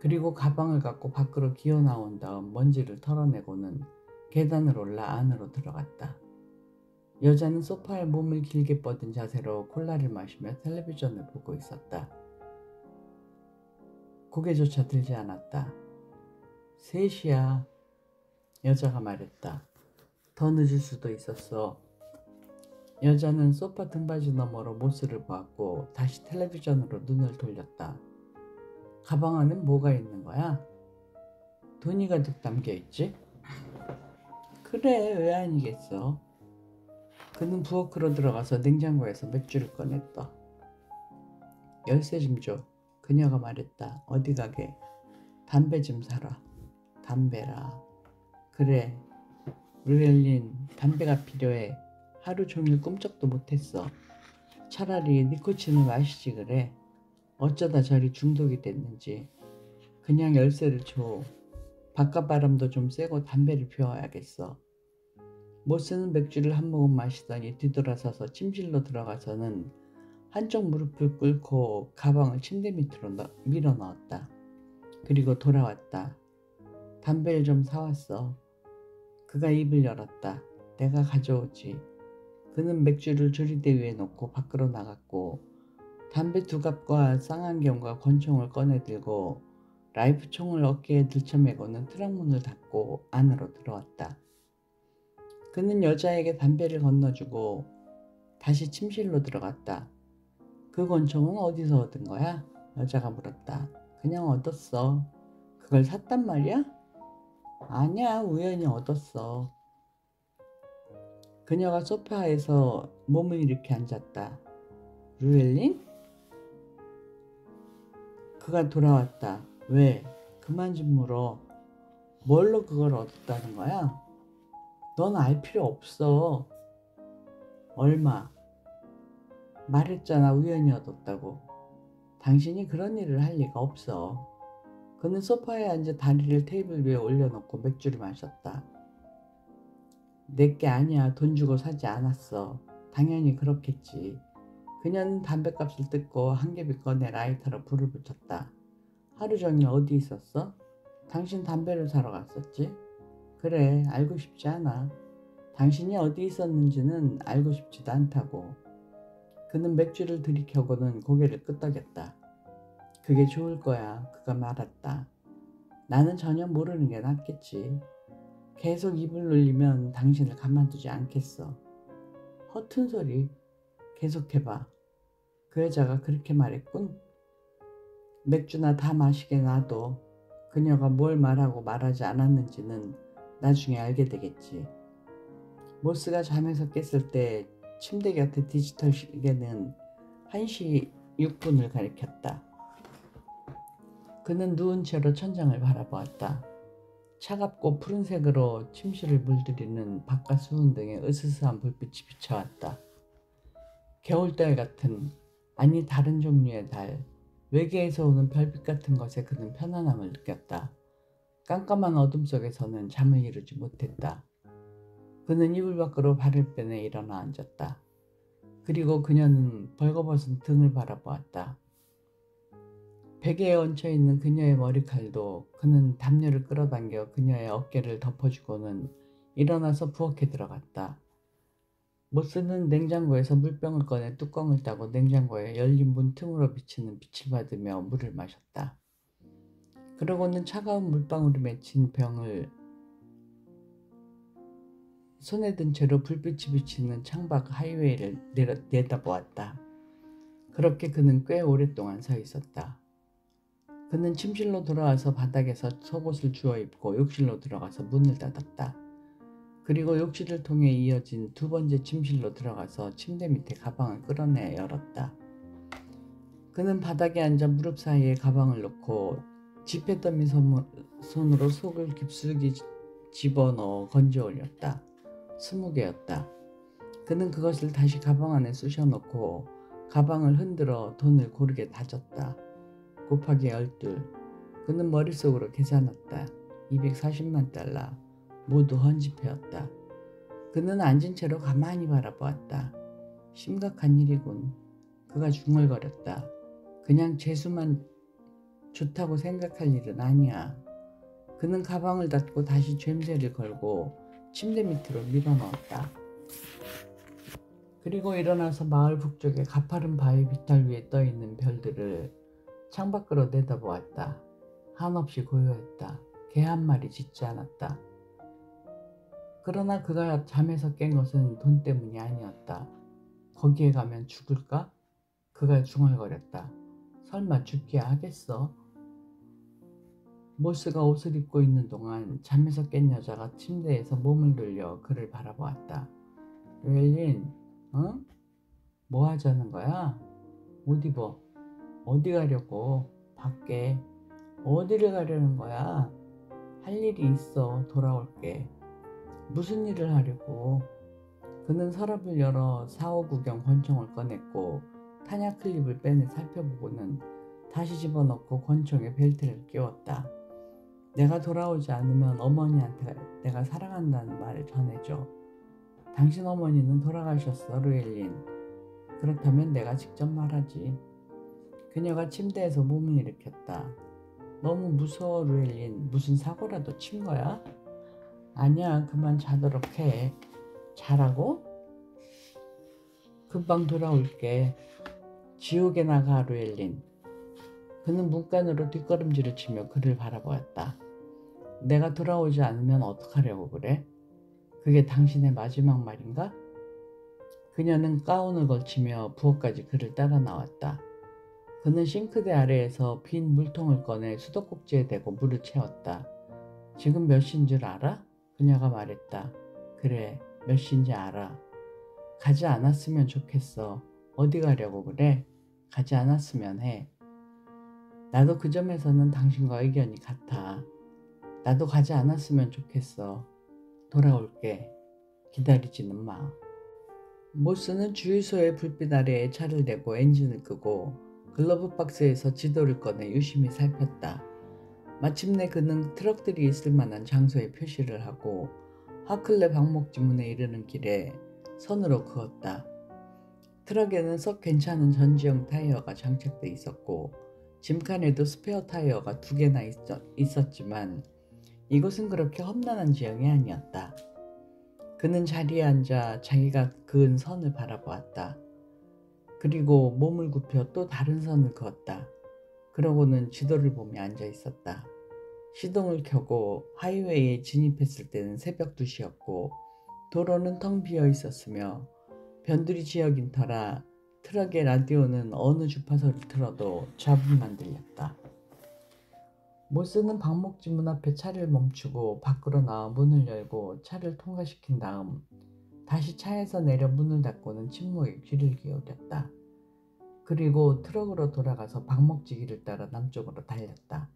그리고 가방을 갖고 밖으로 기어 나온 다음 먼지를 털어내고는 계단을 올라 안으로 들어갔다. 여자는 소파에 몸을 길게 뻗은 자세로 콜라를 마시며 텔레비전을 보고 있었다. 고개조차 들지 않았다. 3시야. 여자가 말했다. 더 늦을 수도 있었어. 여자는 소파 등받이 너머로 모스를 보았고 다시 텔레비전으로 눈을 돌렸다. 가방 안엔 뭐가 있는 거야? 돈이 가득 담겨있지? 그래, 왜 아니겠어? 그는 부엌으로 들어가서 냉장고에서 맥주를 꺼냈다. 열쇠 좀 줘. 그녀가 말했다. 어디 가게? 담배 좀 사라. 담배라. 그래, 루엘린, 담배가 필요해. 하루 종일 꿈쩍도 못했어. 차라리 니코틴을 마시지 그래. 어쩌다 저리 중독이 됐는지. 그냥 열쇠를 줘. 바깥 바람도 좀 쐬고 담배를 피워야겠어. 모스는 맥주를 한 모금 마시더니 뒤돌아서서 침실로 들어가서는 한쪽 무릎을 꿇고 가방을 침대 밑으로 밀어 넣었다. 그리고 돌아왔다. 담배를 좀 사왔어. 그가 입을 열었다. 내가 가져오지. 그는 맥주를 조리대 위에 놓고 밖으로 나갔고 담배 2갑과 쌍안경과 권총을 꺼내 들고 라이프 총을 어깨에 들쳐매고는 트럭 문을 닫고 안으로 들어왔다. 그는 여자에게 담배를 건너주고 다시 침실로 들어갔다. 그 권총은 어디서 얻은 거야? 여자가 물었다. 그냥 얻었어. 그걸 샀단 말이야? 아니야, 우연히 얻었어. 그녀가 소파에서 몸을 이렇게 앉았다. 루엘린? 그가 돌아왔다. 왜? 그만 좀 물어. 뭘로 그걸 얻었다는 거야? 넌 알 필요 없어. 얼마? 말했잖아, 우연히 얻었다고. 당신이 그런 일을 할 리가 없어. 그는 소파에 앉아 다리를 테이블 위에 올려놓고 맥주를 마셨다. 내게 아니야. 돈 주고 사지 않았어. 당연히 그렇겠지. 그녀는 담뱃값을 뜯고 한 겹을 꺼내 라이터로 불을 붙였다. 하루 종일 어디 있었어? 당신 담배를 사러 갔었지? 그래, 알고 싶지 않아. 당신이 어디 있었는지는 알고 싶지도 않다고. 그는 맥주를 들이켜고는 고개를 끄덕였다. 그게 좋을 거야. 그가 말했다. 나는 전혀 모르는 게 낫겠지. 계속 입을 놀리면 당신을 가만두지 않겠어. 허튼 소리 계속해봐. 그 여자가 그렇게 말했군. 맥주나 다 마시게 놔둬. 그녀가 뭘 말하고 말하지 않았는지는 나중에 알게 되겠지. 모스가 잠에서 깼을 때 침대 곁에 디지털 시계는 1시 6분을 가리켰다. 그는 누운 채로 천장을 바라보았다. 차갑고 푸른색으로 침실을 물들이는 바깥 수은등에 으스스한 불빛이 비춰왔다. 겨울달 같은, 아니 다른 종류의 달, 외계에서 오는 별빛 같은 것에 그는 편안함을 느꼈다. 깜깜한 어둠 속에서는 잠을 이루지 못했다. 그는 이불 밖으로 발을 빼내 일어나 앉았다. 그리고 그녀는 벌거벗은 등을 바라보았다. 베개에 얹혀있는 그녀의 머리칼도 그는 담요를 끌어당겨 그녀의 어깨를 덮어주고는 일어나서 부엌에 들어갔다. 모스는 냉장고에서 물병을 꺼내 뚜껑을 따고 냉장고에 열린 문 틈으로 비치는 빛을 받으며 물을 마셨다. 그러고는 차가운 물방울이 맺힌 병을 손에 든 채로 불빛이 비치는 창밖 하이웨이를 내다보았다. 그렇게 그는 꽤 오랫동안 서 있었다. 그는 침실로 돌아와서 바닥에서 속옷을 주워 입고 욕실로 들어가서 문을 닫았다. 그리고 욕실을 통해 이어진 두 번째 침실로 들어가서 침대 밑에 가방을 끌어내 열었다. 그는 바닥에 앉아 무릎 사이에 가방을 놓고 지폐더미 손으로 속을 깊숙이 집어넣어 건져 올렸다. 20개였다. 그는 그것을 다시 가방 안에 쑤셔넣고 가방을 흔들어 돈을 고르게 다졌다. 곱하기 12. 그는 머릿속으로 계산했다. 240만 달러. 모두 헌지폐였다. 그는 앉은 채로 가만히 바라보았다. 심각한 일이군. 그가 중얼거렸다. 그냥 재수만 좋다고 생각할 일은 아니야. 그는 가방을 닫고 다시 죬새를 걸고 침대 밑으로 밀어넣었다. 그리고 일어나서 마을 북쪽의 가파른 바위 비탈 위에 떠있는 별들을 창밖으로 내다보았다. 한없이 고요했다. 개 한 마리 짖지 않았다. 그러나 그가 잠에서 깬 것은 돈 때문이 아니었다. 거기에 가면 죽을까? 그가 중얼거렸다. 설마 죽기야 하겠어? 모스가 옷을 입고 있는 동안 잠에서 깬 여자가 침대에서 몸을 돌려 그를 바라보았다. 루엘린, 응? 뭐 하자는 거야? 옷 입어. 어디 가려고? 밖에. 어디를 가려는 거야? 할 일이 있어. 돌아올게. 무슨 일을 하려고? 그는 서랍을 열어 459경 권총을 꺼냈고 탄약 클립을 빼내 살펴보고는 다시 집어넣고 권총에 벨트를 끼웠다. 내가 돌아오지 않으면 어머니한테 내가 사랑한다는 말을 전해줘. 당신 어머니는 돌아가셨어, 루엘린. 그렇다면 내가 직접 말하지. 그녀가 침대에서 몸을 일으켰다. 너무 무서워, 루엘린. 무슨 사고라도 친 거야? 아니야, 그만 자도록 해. 자라고? 금방 돌아올게. 지옥에 나가, 루엘린. 그는 문간으로 뒷걸음질을 치며 그를 바라보았다. 내가 돌아오지 않으면 어떡하려고 그래? 그게 당신의 마지막 말인가? 그녀는 가운을 걸치며 부엌까지 그를 따라 나왔다. 그는 싱크대 아래에서 빈 물통을 꺼내 수도꼭지에 대고 물을 채웠다. 지금 몇 시인 줄 알아? 그녀가 말했다. 그래, 몇 시인지 알아. 가지 않았으면 좋겠어. 어디 가려고 그래? 가지 않았으면 해. 나도 그 점에서는 당신과 의견이 같아. 나도 가지 않았으면 좋겠어. 돌아올게. 기다리지는 마. 모스는 주유소의 불빛 아래에 차를 대고 엔진을 끄고 글러브 박스에서 지도를 꺼내 유심히 살폈다. 마침내 그는 트럭들이 있을 만한 장소에 표시를 하고 하클레 방목지문에 이르는 길에 선으로 그었다. 트럭에는 썩 괜찮은 전지형 타이어가 장착돼 있었고 짐칸에도 스페어 타이어가 2개나 있었지만 이곳은 그렇게 험난한 지형이 아니었다. 그는 자리에 앉아 자기가 그은 선을 바라보았다. 그리고 몸을 굽혀 또 다른 선을 그었다. 그러고는 지도를 보며 앉아 있었다. 시동을 켜고 하이웨이에 진입했을 때는 새벽 2시였고 도로는 텅 비어 있었으며 변두리 지역인 터라 트럭의 라디오는 어느 주파수를 틀어도 잡음만 들렸다. 모스는 방목지 문 앞에 차를 멈추고 밖으로 나와 문을 열고 차를 통과시킨 다음 다시 차에서 내려 문을 닫고는 침묵에 귀를 기울였다. 그리고 트럭으로 돌아가서 방목지 길을 따라 남쪽으로 달렸다.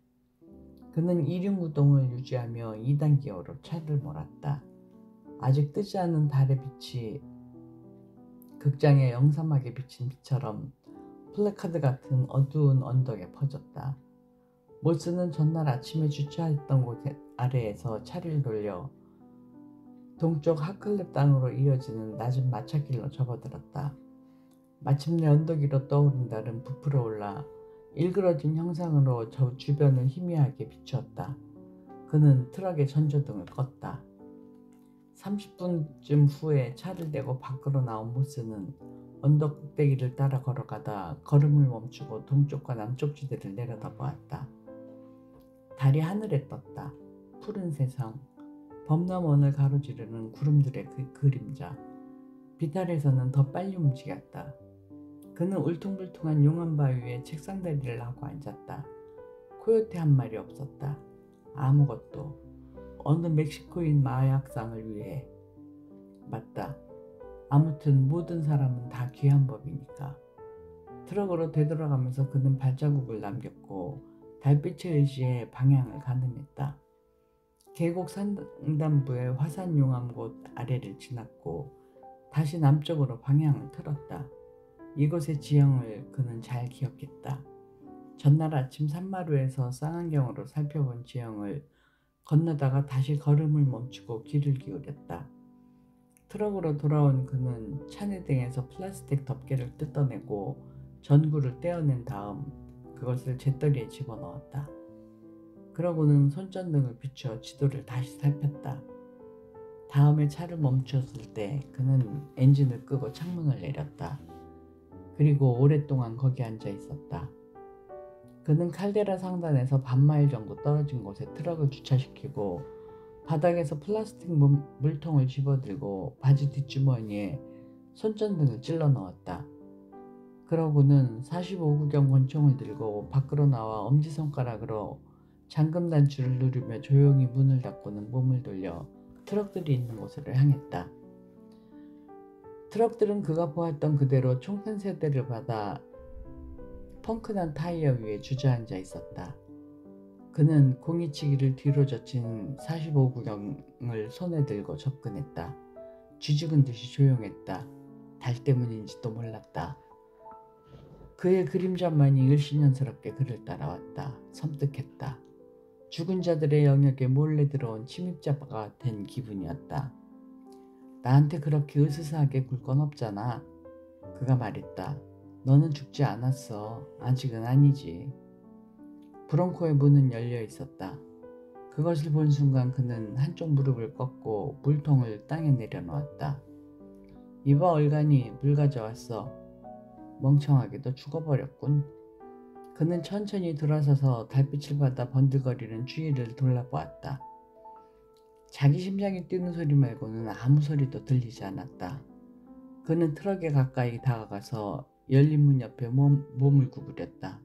그는 이륙구동을 유지하며 2단 기어로 차를 몰았다. 아직 뜨지 않은 달의 빛이 극장의 영사막에 비친 빛처럼 플래카드 같은 어두운 언덕에 퍼졌다. 모스는 전날 아침에 주차했던 곳 아래에서 차를 돌려 동쪽 하클랩 땅으로 이어지는 낮은 마차길로 접어들었다. 마침내 언덕 위로 떠오른 달은 부풀어 올라 일그러진 형상으로 저 주변을 희미하게 비추었다. 그는 트럭의 전조등을 껐다. 30분쯤 후에 차를 대고 밖으로 나온 모스는 언덕 꼭대기를 따라 걸어가다 걸음을 멈추고 동쪽과 남쪽 지대를 내려다보았다. 달이 하늘에 떴다. 푸른 세상, 범람원을 가로지르는 구름들의 그림자. 빛 아래서는 더 빨리 움직였다. 그는 울퉁불퉁한 용암바위에 책상다리를 하고 앉았다. 코요테 한 마리 없었다. 아무것도. 어느 멕시코인 마약상을 위해. 맞다. 아무튼 모든 사람은 다 귀한 법이니까. 트럭으로 되돌아가면서 그는 발자국을 남겼고 달빛에 의지해 방향을 가늠했다. 계곡 상단부의 화산 용암곳 아래를 지났고 다시 남쪽으로 방향을 틀었다. 이곳의 지형을 그는 잘 기억했다. 전날 아침 산마루에서 쌍안경으로 살펴본 지형을 건너다가 다시 걸음을 멈추고 귀를 기울였다. 트럭으로 돌아온 그는 차내등에서 플라스틱 덮개를 뜯어내고 전구를 떼어낸 다음 그것을 재떨이에 집어넣었다. 그러고는 손전등을 비추어 지도를 다시 살폈다. 다음에 차를 멈췄을 때 그는 엔진을 끄고 창문을 내렸다. 그리고 오랫동안 거기 앉아 있었다. 그는 칼데라 상단에서 반마일 정도 떨어진 곳에 트럭을 주차시키고 바닥에서 플라스틱 물통을 집어들고 바지 뒷주머니에 손전등을 찔러 넣었다. 그러고는 45구경 권총을 들고 밖으로 나와 엄지손가락으로 잠금 단추를 누르며 조용히 문을 닫고는 몸을 돌려 트럭들이 있는 곳으로 향했다. 트럭들은 그가 보았던 그대로 총탄 세대를 받아 펑크난 타이어 위에 주저앉아 있었다. 그는 공이치기를 뒤로 젖힌 45구경을 손에 들고 접근했다. 쥐죽은 듯이 조용했다. 달 때문인지도 몰랐다. 그의 그림자만이 을씨년스럽게 그를 따라왔다. 섬뜩했다. 죽은 자들의 영역에 몰래 들어온 침입자가 된 기분이었다. 나한테 그렇게 으스스하게 굴 건 없잖아. 그가 말했다. 너는 죽지 않았어. 아직은 아니지. 브롱코의 문은 열려 있었다. 그것을 본 순간 그는 한쪽 무릎을 꺾고 물통을 땅에 내려놓았다. 이봐 얼간이 물 가져왔어. 멍청하게도 죽어버렸군. 그는 천천히 돌아서서 달빛을 받아 번들거리는 주위를 돌아보았다. 자기 심장이 뛰는 소리 말고는 아무 소리도 들리지 않았다. 그는 트럭에 가까이 다가가서 열린 문 옆에 몸을 구부렸다.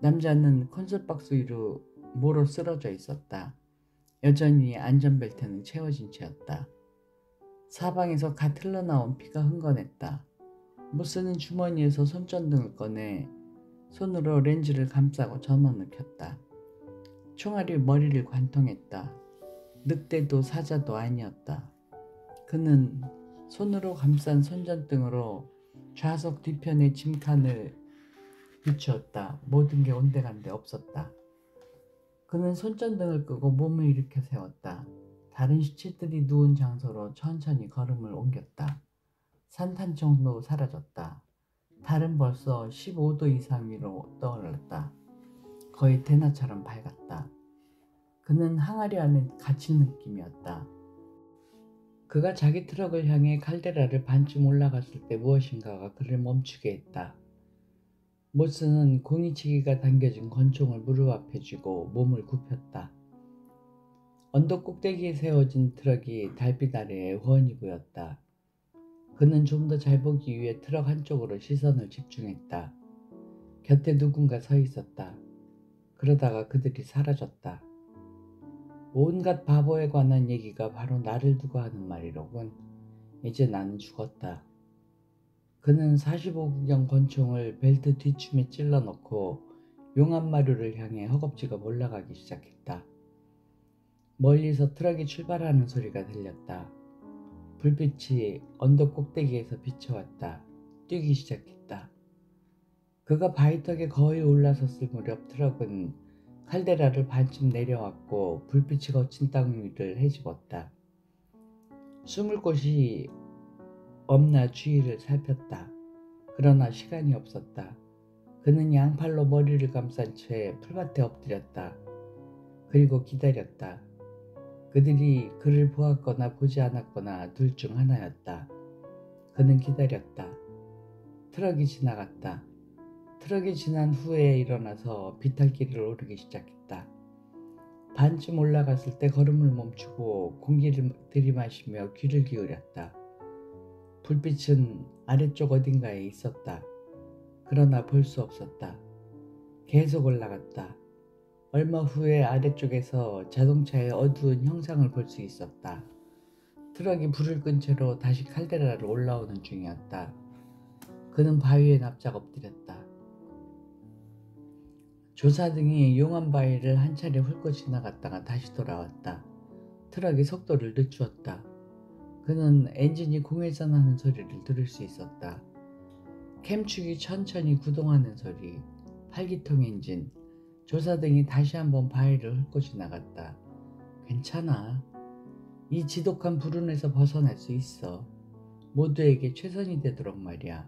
남자는 콘솔박스 위로 모로 쓰러져 있었다. 여전히 안전벨트는 채워진 채였다. 사방에서 갓 흘러나온 피가 흥건했다. 모스는 주머니에서 손전등을 꺼내 손으로 렌즈를 감싸고 전원을 켰다. 총알이 머리를 관통했다. 늑대도 사자도 아니었다. 그는 손으로 감싼 손전등으로 좌석 뒤편의 짐칸을 비추었다. 모든 게 온데간데 없었다. 그는 손전등을 끄고 몸을 일으켜 세웠다. 다른 시체들이 누운 장소로 천천히 걸음을 옮겼다. 산탄총도 사라졌다. 달은 벌써 15도 이상 위로 떠올랐다. 거의 대낮처럼 밝았다. 그는 항아리 안에 갇힌 느낌이었다. 그가 자기 트럭을 향해 칼데라를 반쯤 올라갔을 때 무엇인가가 그를 멈추게 했다. 모스는 공이치기가 당겨진 권총을 무릎 앞에 쥐고 몸을 굽혔다. 언덕 꼭대기에 세워진 트럭이 달빛 아래에 훤히 보였다. 그는 좀 더 잘 보기 위해 트럭 한쪽으로 시선을 집중했다. 곁에 누군가 서 있었다. 그러다가 그들이 사라졌다. 온갖 바보에 관한 얘기가 바로 나를 두고 하는 말이로군. 이제 나는 죽었다. 그는 45구경 권총을 벨트 뒷춤에 찔러 넣고 용암마루를 향해 허겁지겁 올라가기 시작했다. 멀리서 트럭이 출발하는 소리가 들렸다. 불빛이 언덕 꼭대기에서 비쳐왔다. 뛰기 시작했다. 그가 바위턱에 거의 올라섰을 무렵 트럭은 칼데라를 반쯤 내려왔고 불빛이 거친 땅 위를 헤집었다. 숨을 곳이 없나 주위를 살폈다. 그러나 시간이 없었다. 그는 양팔로 머리를 감싼 채 풀밭에 엎드렸다. 그리고 기다렸다. 그들이 그를 보았거나 보지 않았거나 둘 중 하나였다. 그는 기다렸다. 트럭이 지나갔다. 트럭이 지난 후에 일어나서 비탈길을 오르기 시작했다. 반쯤 올라갔을 때 걸음을 멈추고 공기를 들이마시며 귀를 기울였다. 불빛은 아래쪽 어딘가에 있었다. 그러나 볼 수 없었다. 계속 올라갔다. 얼마 후에 아래쪽에서 자동차의 어두운 형상을 볼 수 있었다. 트럭이 불을 끈 채로 다시 칼데라로 올라오는 중이었다. 그는 바위에 납작 엎드렸다. 조사등이 용암 바위를 한 차례 훑고 지나갔다가 다시 돌아왔다. 트럭이 속도를 늦추었다. 그는 엔진이 공회전하는 소리를 들을 수 있었다. 캠축이 천천히 구동하는 소리, 팔기통 엔진, 조사등이 다시 한번 바위를 훑고 지나갔다. 괜찮아. 이 지독한 불운에서 벗어날 수 있어. 모두에게 최선이 되도록 말이야.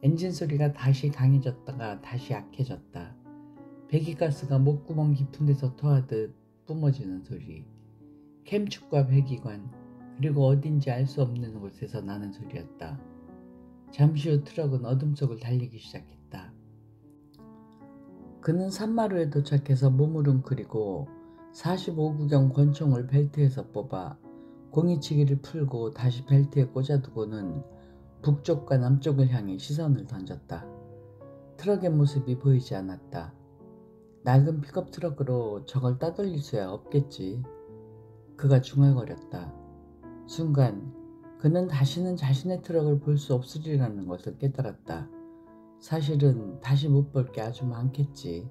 엔진 소리가 다시 강해졌다가 다시 약해졌다. 배기가스가 목구멍 깊은 데서 토하듯 뿜어지는 소리. 캠축과 배기관, 그리고 어딘지 알 수 없는 곳에서 나는 소리였다. 잠시 후 트럭은 어둠 속을 달리기 시작했다. 그는 산마루에 도착해서 몸을 웅크리고 45구경 권총을 벨트에서 뽑아 공이치기를 풀고 다시 벨트에 꽂아두고는 북쪽과 남쪽을 향해 시선을 던졌다. 트럭의 모습이 보이지 않았다. 낡은 픽업 트럭으로 저걸 따돌릴 수야 없겠지. 그가 중얼거렸다. 순간 그는 다시는 자신의 트럭을 볼 수 없으리라는 것을 깨달았다. 사실은 다시 못 볼 게 아주 많겠지.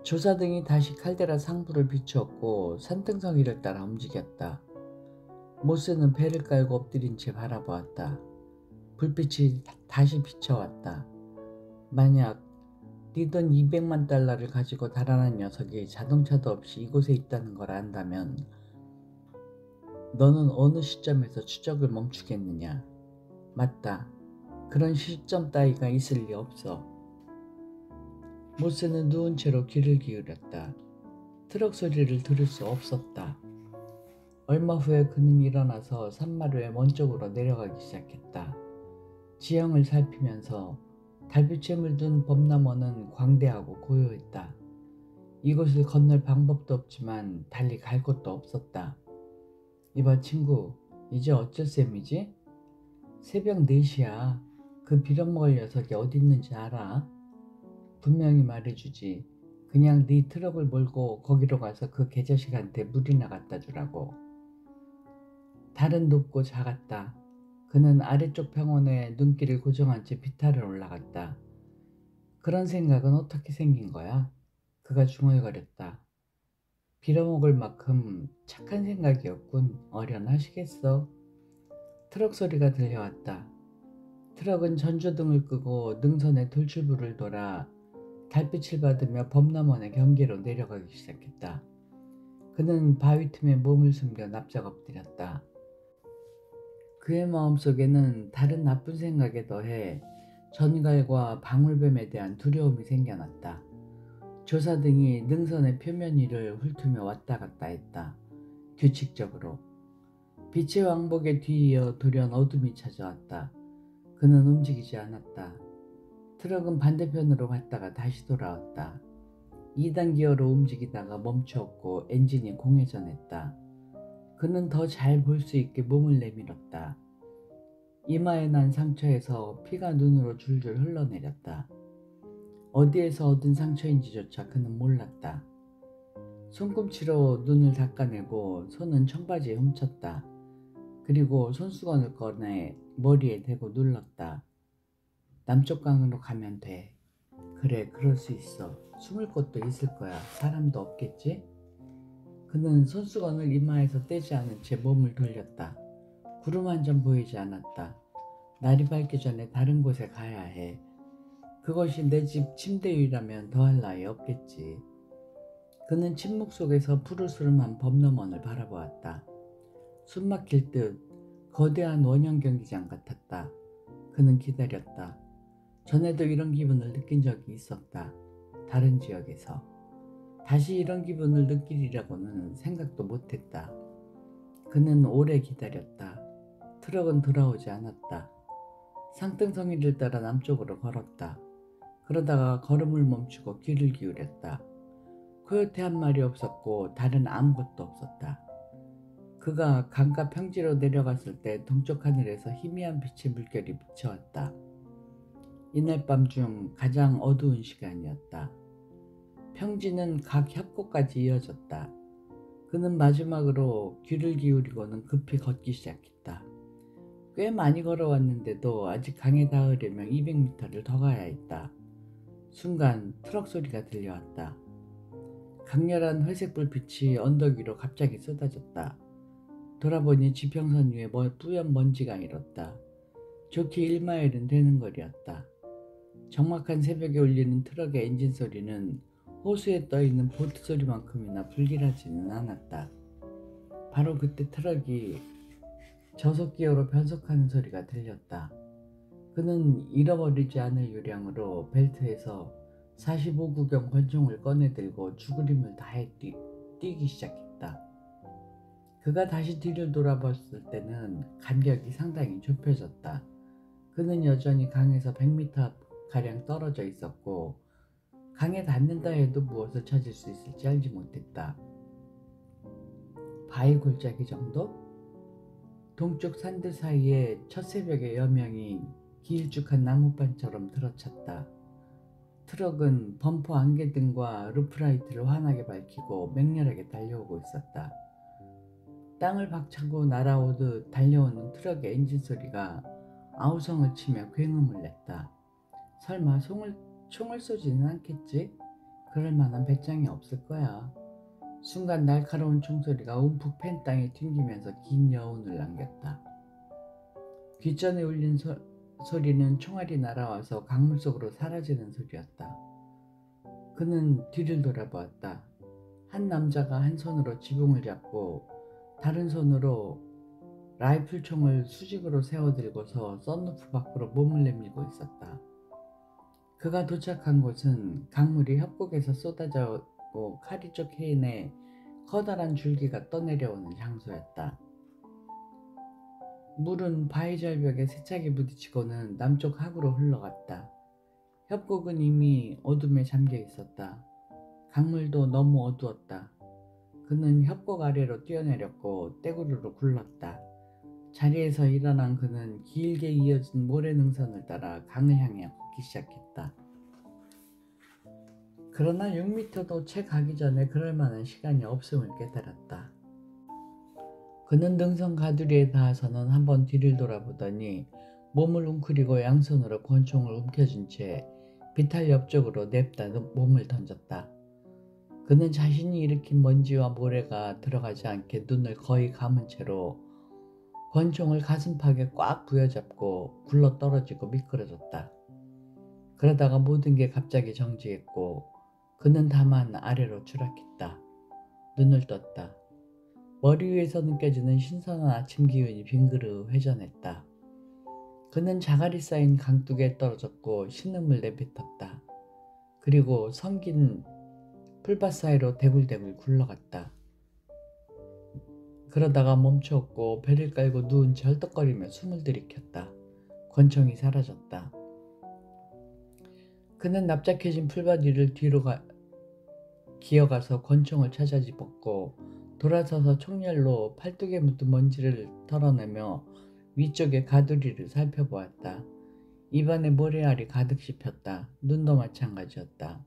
조사등이 다시 칼데라 상부를 비추었고 산등성이를 따라 움직였다. 모스는 배를 깔고 엎드린 채 바라보았다. 불빛이 다시 비춰왔다. 만약 네 돈 200만 달러를 가지고 달아난 녀석이 자동차도 없이 이곳에 있다는 걸 안다면 너는 어느 시점에서 추적을 멈추겠느냐? 맞다. 그런 시점 따위가 있을 리 없어. 모스는 누운 채로 귀를 기울였다. 트럭 소리를 들을 수 없었다. 얼마 후에 그는 일어나서 산마루의 먼 쪽으로 내려가기 시작했다. 지형을 살피면서 달빛에 물든 범람원은 광대하고 고요했다. 이곳을 건널 방법도 없지만 달리 갈 곳도 없었다. 이봐 친구, 이제 어쩔 셈이지? 새벽 4시야. 그 빌어먹을 녀석이 어디 있는지 알아? 분명히 말해주지. 그냥 네 트럭을 몰고 거기로 가서 그 개자식한테 물이나 갖다 주라고. 달은 높고 작았다. 그는 아래쪽 평원에 눈길을 고정한 채 비탈을 올라갔다. 그런 생각은 어떻게 생긴 거야? 그가 중얼거렸다. 빌어먹을 만큼 착한 생각이었군. 어련하시겠어. 트럭 소리가 들려왔다. 트럭은 전조등을 끄고 능선의 돌출부를 돌아 달빛을 받으며 범람원의 경계로 내려가기 시작했다. 그는 바위 틈에 몸을 숨겨 납작 엎드렸다. 그의 마음속에는 다른 나쁜 생각에 더해 전갈과 방울뱀에 대한 두려움이 생겨났다. 조사등이 능선의 표면 위를 훑으며 왔다 갔다 했다. 규칙적으로. 빛의 왕복에 뒤이어 돌연 어둠이 찾아왔다. 그는 움직이지 않았다. 트럭은 반대편으로 갔다가 다시 돌아왔다. 2단 기어로 움직이다가 멈추었고 엔진이 공회전했다. 그는 더 잘 볼 수 있게 몸을 내밀었다. 이마에 난 상처에서 피가 눈으로 줄줄 흘러내렸다. 어디에서 얻은 상처인지조차 그는 몰랐다. 손꿈치로 눈을 닦아내고 손은 청바지에 훔쳤다. 그리고 손수건을 꺼내 머리에 대고 눌렀다. 남쪽 강으로 가면 돼. 그래, 그럴 수 있어. 숨을 곳도 있을 거야. 사람도 없겠지? 그는 손수건을 이마에서 떼지 않은 채 몸을 돌렸다. 구름 한 점 보이지 않았다. 날이 밝기 전에 다른 곳에 가야 해. 그것이 내 집 침대 위라면 더할 나위 없겠지. 그는 침묵 속에서 푸르스름한 범너먼을 바라보았다. 숨 막힐 듯 거대한 원형 경기장 같았다. 그는 기다렸다. 전에도 이런 기분을 느낀 적이 있었다. 다른 지역에서. 다시 이런 기분을 느끼리라고는 생각도 못했다. 그는 오래 기다렸다. 트럭은 돌아오지 않았다. 상등성이를 따라 남쪽으로 걸었다. 그러다가 걸음을 멈추고 귀를 기울였다. 코요테 한 마리 없었고 다른 아무것도 없었다. 그가 강가 평지로 내려갔을 때 동쪽 하늘에서 희미한 빛의 물결이 비쳐왔다. 이날 밤 중 가장 어두운 시간이었다. 평지는 각 협곡까지 이어졌다. 그는 마지막으로 귀를 기울이고는 급히 걷기 시작했다. 꽤 많이 걸어왔는데도 아직 강에 닿으려면 200m를 더 가야 했다. 순간 트럭 소리가 들려왔다. 강렬한 회색 불빛이 언덕 위로 갑자기 쏟아졌다. 돌아보니 지평선 위에 뿌연 먼지가 일었다. 좋게 1마일은 되는 거리였다. 적막한 새벽에 울리는 트럭의 엔진 소리는 호수에 떠있는 보트 소리만큼이나 불길하지는 않았다. 바로 그때 트럭이 저속기어로 변속하는 소리가 들렸다. 그는 잃어버리지 않을 요량으로 벨트에서 45구경 권총을 꺼내들고 죽으림을 다해 뛰기 시작했다. 그가 다시 뒤를 돌아봤을 때는 간격이 상당히 좁혀졌다. 그는 여전히 강에서 100m가량 떨어져 있었고 강에 닿는다 해도 무엇을 찾을 수 있을지 알지 못했다. 바위 골짜기 정도? 동쪽 산들 사이에 첫 새벽의 여명이 길쭉한 나무판처럼 들어찼다. 트럭은 범퍼 안개등과 루프라이트를 환하게 밝히고 맹렬하게 달려오고 있었다. 땅을 박차고 날아오듯 달려오는 트럭의 엔진 소리가 아우성을 치며 굉음을 냈다. 설마 총을 쏘지는 않겠지? 그럴 만한 배짱이 없을 거야. 순간 날카로운 총소리가 움푹 팬 땅에 튕기면서 긴 여운을 남겼다. 귓전에 울린 소리는 총알이 날아와서 강물 속으로 사라지는 소리였다. 그는 뒤를 돌아보았다. 한 남자가 한 손으로 지붕을 잡고 다른 손으로 라이플 총을 수직으로 세워들고서 썬루프 밖으로 몸을 내밀고 있었다. 그가 도착한 곳은 강물이 협곡에서 쏟아져 오고 카리쪽 해인에 커다란 줄기가 떠내려오는 장소였다. 물은 바위 절벽에 세차게 부딪히고는 남쪽 하구로 흘러갔다. 협곡은 이미 어둠에 잠겨 있었다. 강물도 너무 어두웠다. 그는 협곡 아래로 뛰어내렸고 떼구르로 굴렀다. 자리에서 일어난 그는 길게 이어진 모래능선을 따라 강을 향해 걷기 시작했다. 그러나 6m도 채 가기 전에 그럴 만한 시간이 없음을 깨달았다. 그는 능선 가두리에 닿아서는 한번 뒤를 돌아보더니 몸을 웅크리고 양손으로 권총을 움켜쥔 채 비탈 옆쪽으로 냅다 몸을 던졌다. 그는 자신이 일으킨 먼지와 모래가 들어가지 않게 눈을 거의 감은 채로 권총을 가슴팍에 꽉 부여잡고 굴러떨어지고 미끄러졌다. 그러다가 모든 게 갑자기 정지했고 그는 다만 아래로 추락했다. 눈을 떴다. 머리 위에서 느껴지는 신선한 아침 기운이 빙그르 회전했다. 그는 자갈이 쌓인 강둑에 떨어졌고 신음을 내뱉었다. 그리고 성긴 풀밭 사이로 대굴대굴 굴러갔다. 그러다가 멈추었고 배를 깔고 누운 채 헐떡거리며 숨을 들이켰다. 권총이 사라졌다. 그는 납작해진 풀밭 위를 기어가서 권총을 찾아 집었고 돌아서서 총열로 팔뚝에 묻은 먼지를 털어내며 위쪽의 가두리를 살펴보았다. 입안에 모래알이 가득 씹혔다. 눈도 마찬가지였다.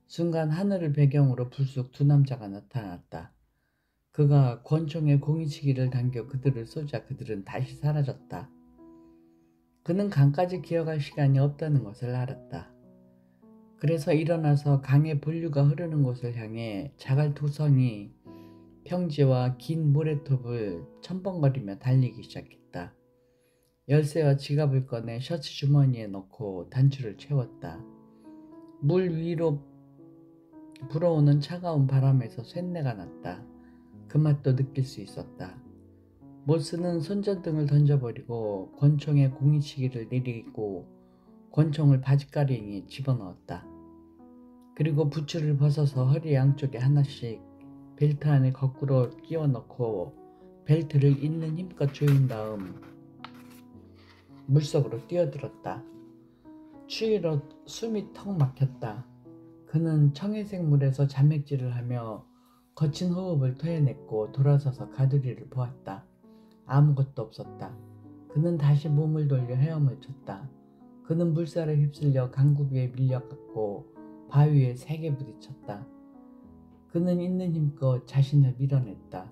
순간 하늘을 배경으로 불쑥 두 남자가 나타났다. 그가 권총에 공이치기를 당겨 그들을 쏘자 그들은 다시 사라졌다. 그는 강까지 기어갈 시간이 없다는 것을 알았다. 그래서 일어나서 강의 본류가 흐르는 곳을 향해 자갈 두성이 평지와 긴 모래톱을 첨벙거리며 달리기 시작했다. 열쇠와 지갑을 꺼내 셔츠 주머니에 넣고 단추를 채웠다. 물 위로 불어오는 차가운 바람에서 쇳내가 났다. 그 맛도 느낄 수 있었다. 모스는 손전등을 던져버리고 권총에 공이치기를 내리고 권총을 바지가랑이에 집어넣었다. 그리고 부츠를 벗어서 허리 양쪽에 하나씩 벨트 안에 거꾸로 끼워 넣고 벨트를 있는 힘껏 조인 다음 물속으로 뛰어들었다. 추위로 숨이 턱 막혔다. 그는 청회색 물에서 잔맥질을 하며 거친 호흡을 토해냈고 돌아서서 가두리를 보았다. 아무것도 없었다. 그는 다시 몸을 돌려 헤엄을 쳤다. 그는 물살에 휩쓸려 강구비에 밀려갔고 바위에 세게 부딪혔다. 그는 있는 힘껏 자신을 밀어냈다.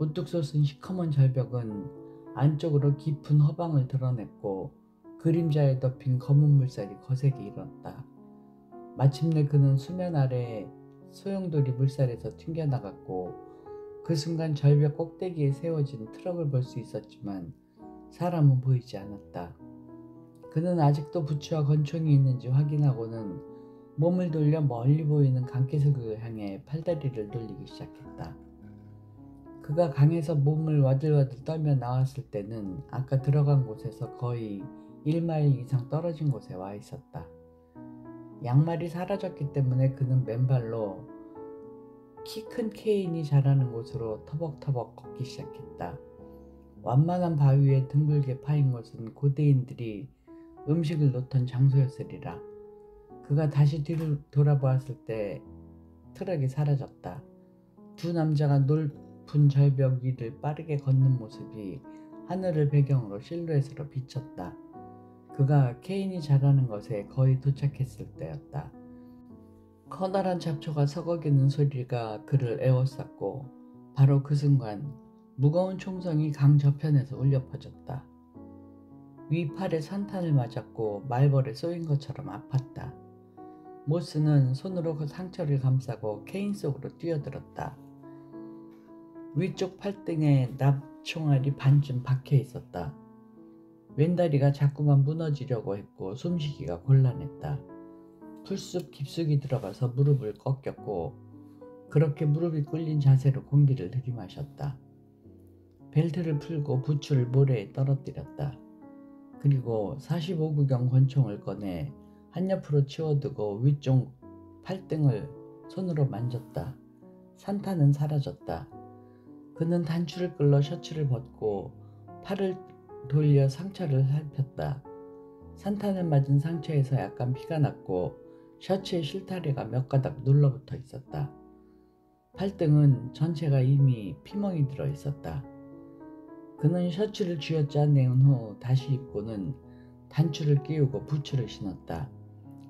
우뚝 솟은 시커먼 절벽은 안쪽으로 깊은 허방을 드러냈고 그림자에 덮인 검은 물살이 거세게 일었다. 마침내 그는 수면 아래 소용돌이 물살에서 튕겨나갔고 그 순간 절벽 꼭대기에 세워진 트럭을 볼 수 있었지만 사람은 보이지 않았다. 그는 아직도 부츠와 권총이 있는지 확인하고는 몸을 돌려 멀리 보이는 강계석을 향해 팔다리를 돌리기 시작했다. 그가 강에서 몸을 와들와들 떨며 나왔을 때는 아까 들어간 곳에서 거의 1마일 이상 떨어진 곳에 와 있었다. 양말이 사라졌기 때문에 그는 맨발로 키 큰 케인이 자라는 곳으로 터벅터벅 걷기 시작했다. 완만한 바위에 둥글게 파인 곳은 고대인들이 음식을 놓던 장소였으리라. 그가 다시 뒤를 돌아보았을 때 트럭이 사라졌다. 두 남자가 높은 절벽 위를 빠르게 걷는 모습이 하늘을 배경으로 실루엣으로 비쳤다. 그가 케인이 자라는 것에 거의 도착했을 때였다. 커다란 잡초가 서거기는 소리가 그를 에워쌌고 바로 그 순간 무거운 총성이 강 저편에서 울려 퍼졌다. 위팔에 산탄을 맞았고 말벌에 쏘인 것처럼 아팠다. 모스는 손으로 그 상처를 감싸고 케인 속으로 뛰어들었다. 위쪽 팔등에 납총알이 반쯤 박혀 있었다. 왼다리가 자꾸만 무너지려고 했고 숨쉬기가 곤란했다. 풀숲 깊숙이 들어가서 무릎을 꺾였고 그렇게 무릎이 꿇린 자세로 공기를 들이마셨다. 벨트를 풀고 부츠를 모래에 떨어뜨렸다. 그리고 45구경 권총을 꺼내 한옆으로 치워두고 위쪽 팔등을 손으로 만졌다. 산탄은 사라졌다. 그는 단추를 끌러 셔츠를 벗고 팔을 돌려 상처를 살폈다. 산탄을 맞은 상처에서 약간 피가 났고 셔츠의 실타래가 몇 가닥 눌러붙어 있었다. 팔등은 전체가 이미 피멍이 들어 있었다. 그는 셔츠를 쥐어짜낸 후 다시 입고는 단추를 끼우고 부츠를 신었다.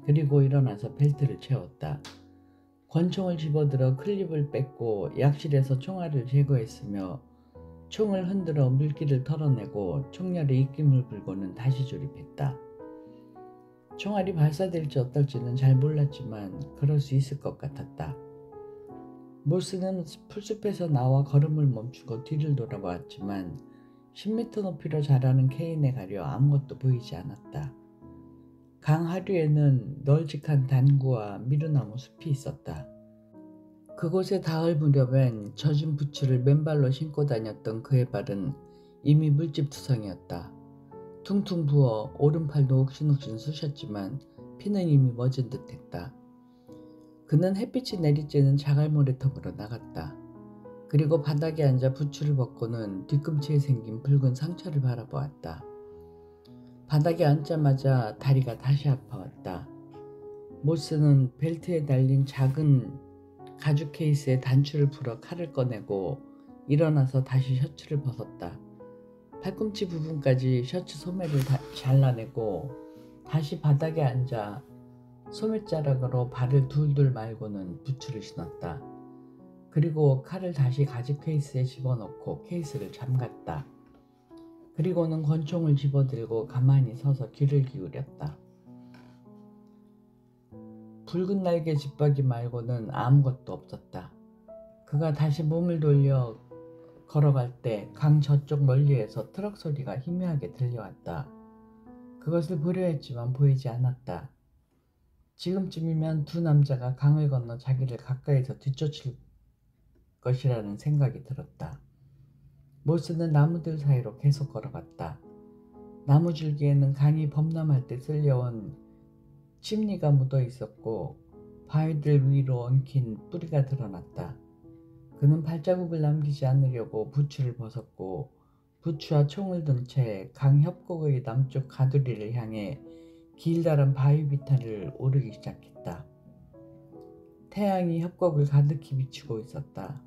그리고 일어나서 벨트를 채웠다. 권총을 집어들어 클립을 뺐고 약실에서 총알을 제거했으며 총을 흔들어 물기를 털어내고 총열에 입김을 불고는 다시 조립했다. 총알이 발사될지 어떨지는 잘 몰랐지만 그럴 수 있을 것 같았다. 모스는 풀숲에서 나와 걸음을 멈추고 뒤를 돌아보았지만 10m 높이로 자라는 케인에 가려 아무것도 보이지 않았다. 강 하류에는 널찍한 단구와 미루나무 숲이 있었다. 그곳에 닿을 무렵엔 젖은 부츠를 맨발로 신고 다녔던 그의 발은 이미 물집투성이었다. 퉁퉁 부어 오른팔도 욱신욱신 쑤셨지만 피는 이미 멎은 듯했다. 그는 햇빛이 내리쬐는 자갈모래톱으로 나갔다. 그리고 바닥에 앉아 부츠를 벗고는 뒤꿈치에 생긴 붉은 상처를 바라보았다. 바닥에 앉자마자 다리가 다시 아파왔다. 모스는 벨트에 달린 작은 가죽 케이스에 단추를 풀어 칼을 꺼내고 일어나서 다시 셔츠를 벗었다. 팔꿈치 부분까지 셔츠 소매를 잘라내고 다시 바닥에 앉아 소매자락으로 발을 둘둘 말고는 부츠를 신었다. 그리고 칼을 다시 가죽 케이스에 집어넣고 케이스를 잠갔다. 그리고는 권총을 집어들고 가만히 서서 귀를 기울였다. 붉은 날개 집박이 말고는 아무것도 없었다. 그가 다시 몸을 돌려 걸어갈 때 강 저쪽 멀리에서 트럭 소리가 희미하게 들려왔다. 그것을 보려 했지만 보이지 않았다. 지금쯤이면 두 남자가 강을 건너 자기를 가까이서 뒤쫓을 것이라는 생각이 들었다. 모스는 나무들 사이로 계속 걸어갔다. 나무 줄기에는 강이 범람할 때 쓸려온 침니가 묻어 있었고 바위들 위로 엉킨 뿌리가 드러났다. 그는 발자국을 남기지 않으려고 부츠를 벗었고 부츠와 총을 든 채 강 협곡의 남쪽 가두리를 향해 길다란 바위 비탈을 오르기 시작했다. 태양이 협곡을 가득히 비추고 있었다.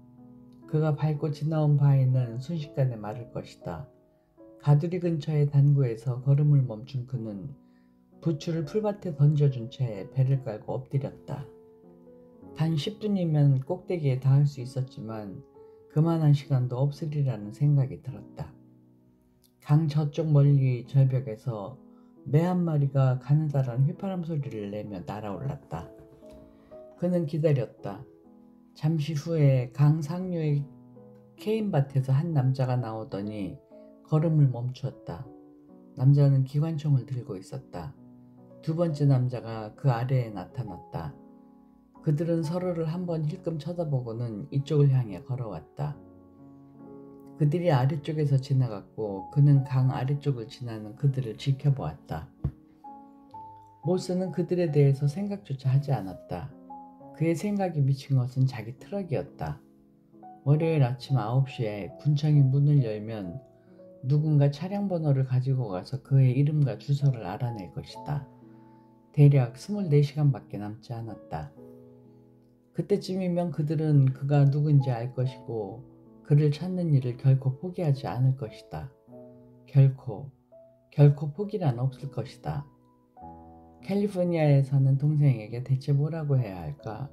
그가 밟고 지나온 바위는 순식간에 마를 것이다. 가두리 근처의 단구에서 걸음을 멈춘 그는 부츠를 풀밭에 던져준 채 배를 깔고 엎드렸다. 단 10분이면 꼭대기에 닿을 수 있었지만 그만한 시간도 없으리라는 생각이 들었다. 강 저쪽 멀리 절벽에서 매 한 마리가 가느다란 휘파람 소리를 내며 날아올랐다. 그는 기다렸다. 잠시 후에 강 상류의 케인밭에서 한 남자가 나오더니 걸음을 멈추었다. 남자는 기관총을 들고 있었다. 두 번째 남자가 그 아래에 나타났다. 그들은 서로를 한번 힐끔 쳐다보고는 이쪽을 향해 걸어왔다. 그들이 아래쪽에서 지나갔고 그는 강 아래쪽을 지나는 그들을 지켜보았다. 모스는 그들에 대해서 생각조차 하지 않았다. 그의 생각이 미친 것은 자기 트럭이었다. 월요일 아침 9시에 군청이 문을 열면 누군가 차량 번호를 가지고 가서 그의 이름과 주소를 알아낼 것이다. 대략 24시간밖에 남지 않았다. 그때쯤이면 그들은 그가 누군지 알 것이고 그를 찾는 일을 결코 포기하지 않을 것이다. 결코 포기란 없을 것이다. 캘리포니아에 사는 동생에게 대체 뭐라고 해야 할까?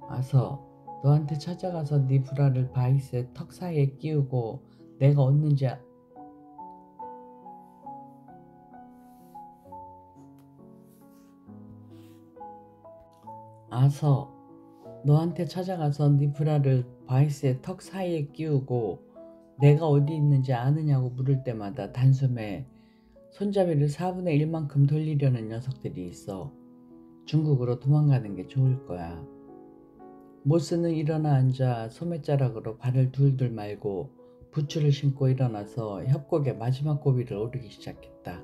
아서 너한테 찾아가서 네 브라를 바이스의 턱 사이에 끼우고 내가 얻는지 아서 너한테 찾아가서 네 브라를 바이스의 턱 사이에 끼우고 내가 어디 있는지 아느냐고 물을 때마다 단숨에 손잡이를 4분의 1만큼 돌리려는 녀석들이 있어. 중국으로 도망가는 게 좋을 거야. 모스는 일어나 앉아 소매자락으로 발을 둘둘 말고 부츠를 신고 일어나서 협곡의 마지막 고비를 오르기 시작했다.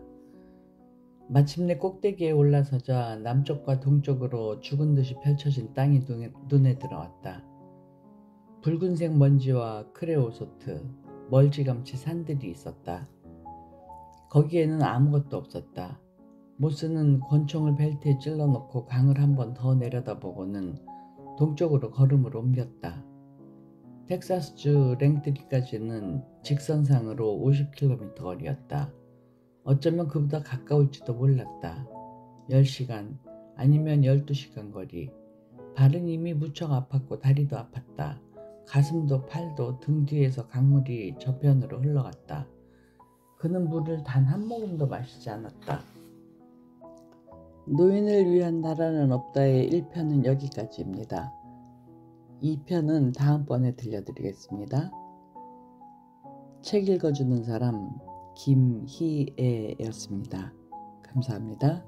마침내 꼭대기에 올라서자 남쪽과 동쪽으로 죽은 듯이 펼쳐진 땅이 눈에 들어왔다. 붉은색 먼지와 크레오소트, 멀찌감치 산들이 있었다. 거기에는 아무것도 없었다. 모스는 권총을 벨트에 찔러놓고 강을 한 번 더 내려다보고는 동쪽으로 걸음을 옮겼다. 텍사스주 랭트리까지는 직선상으로 50km 거리였다. 어쩌면 그보다 가까울지도 몰랐다. 10시간 아니면 12시간 거리. 발은 이미 무척 아팠고 다리도 아팠다. 가슴도 팔도 등 뒤에서 강물이 저편으로 흘러갔다. 그는 물을 단 한 모금도 마시지 않았다. 노인을 위한 나라는 없다의 1편은 여기까지입니다. 2편은 다음번에 들려드리겠습니다. 책 읽어주는 사람 김희애였습니다. 감사합니다.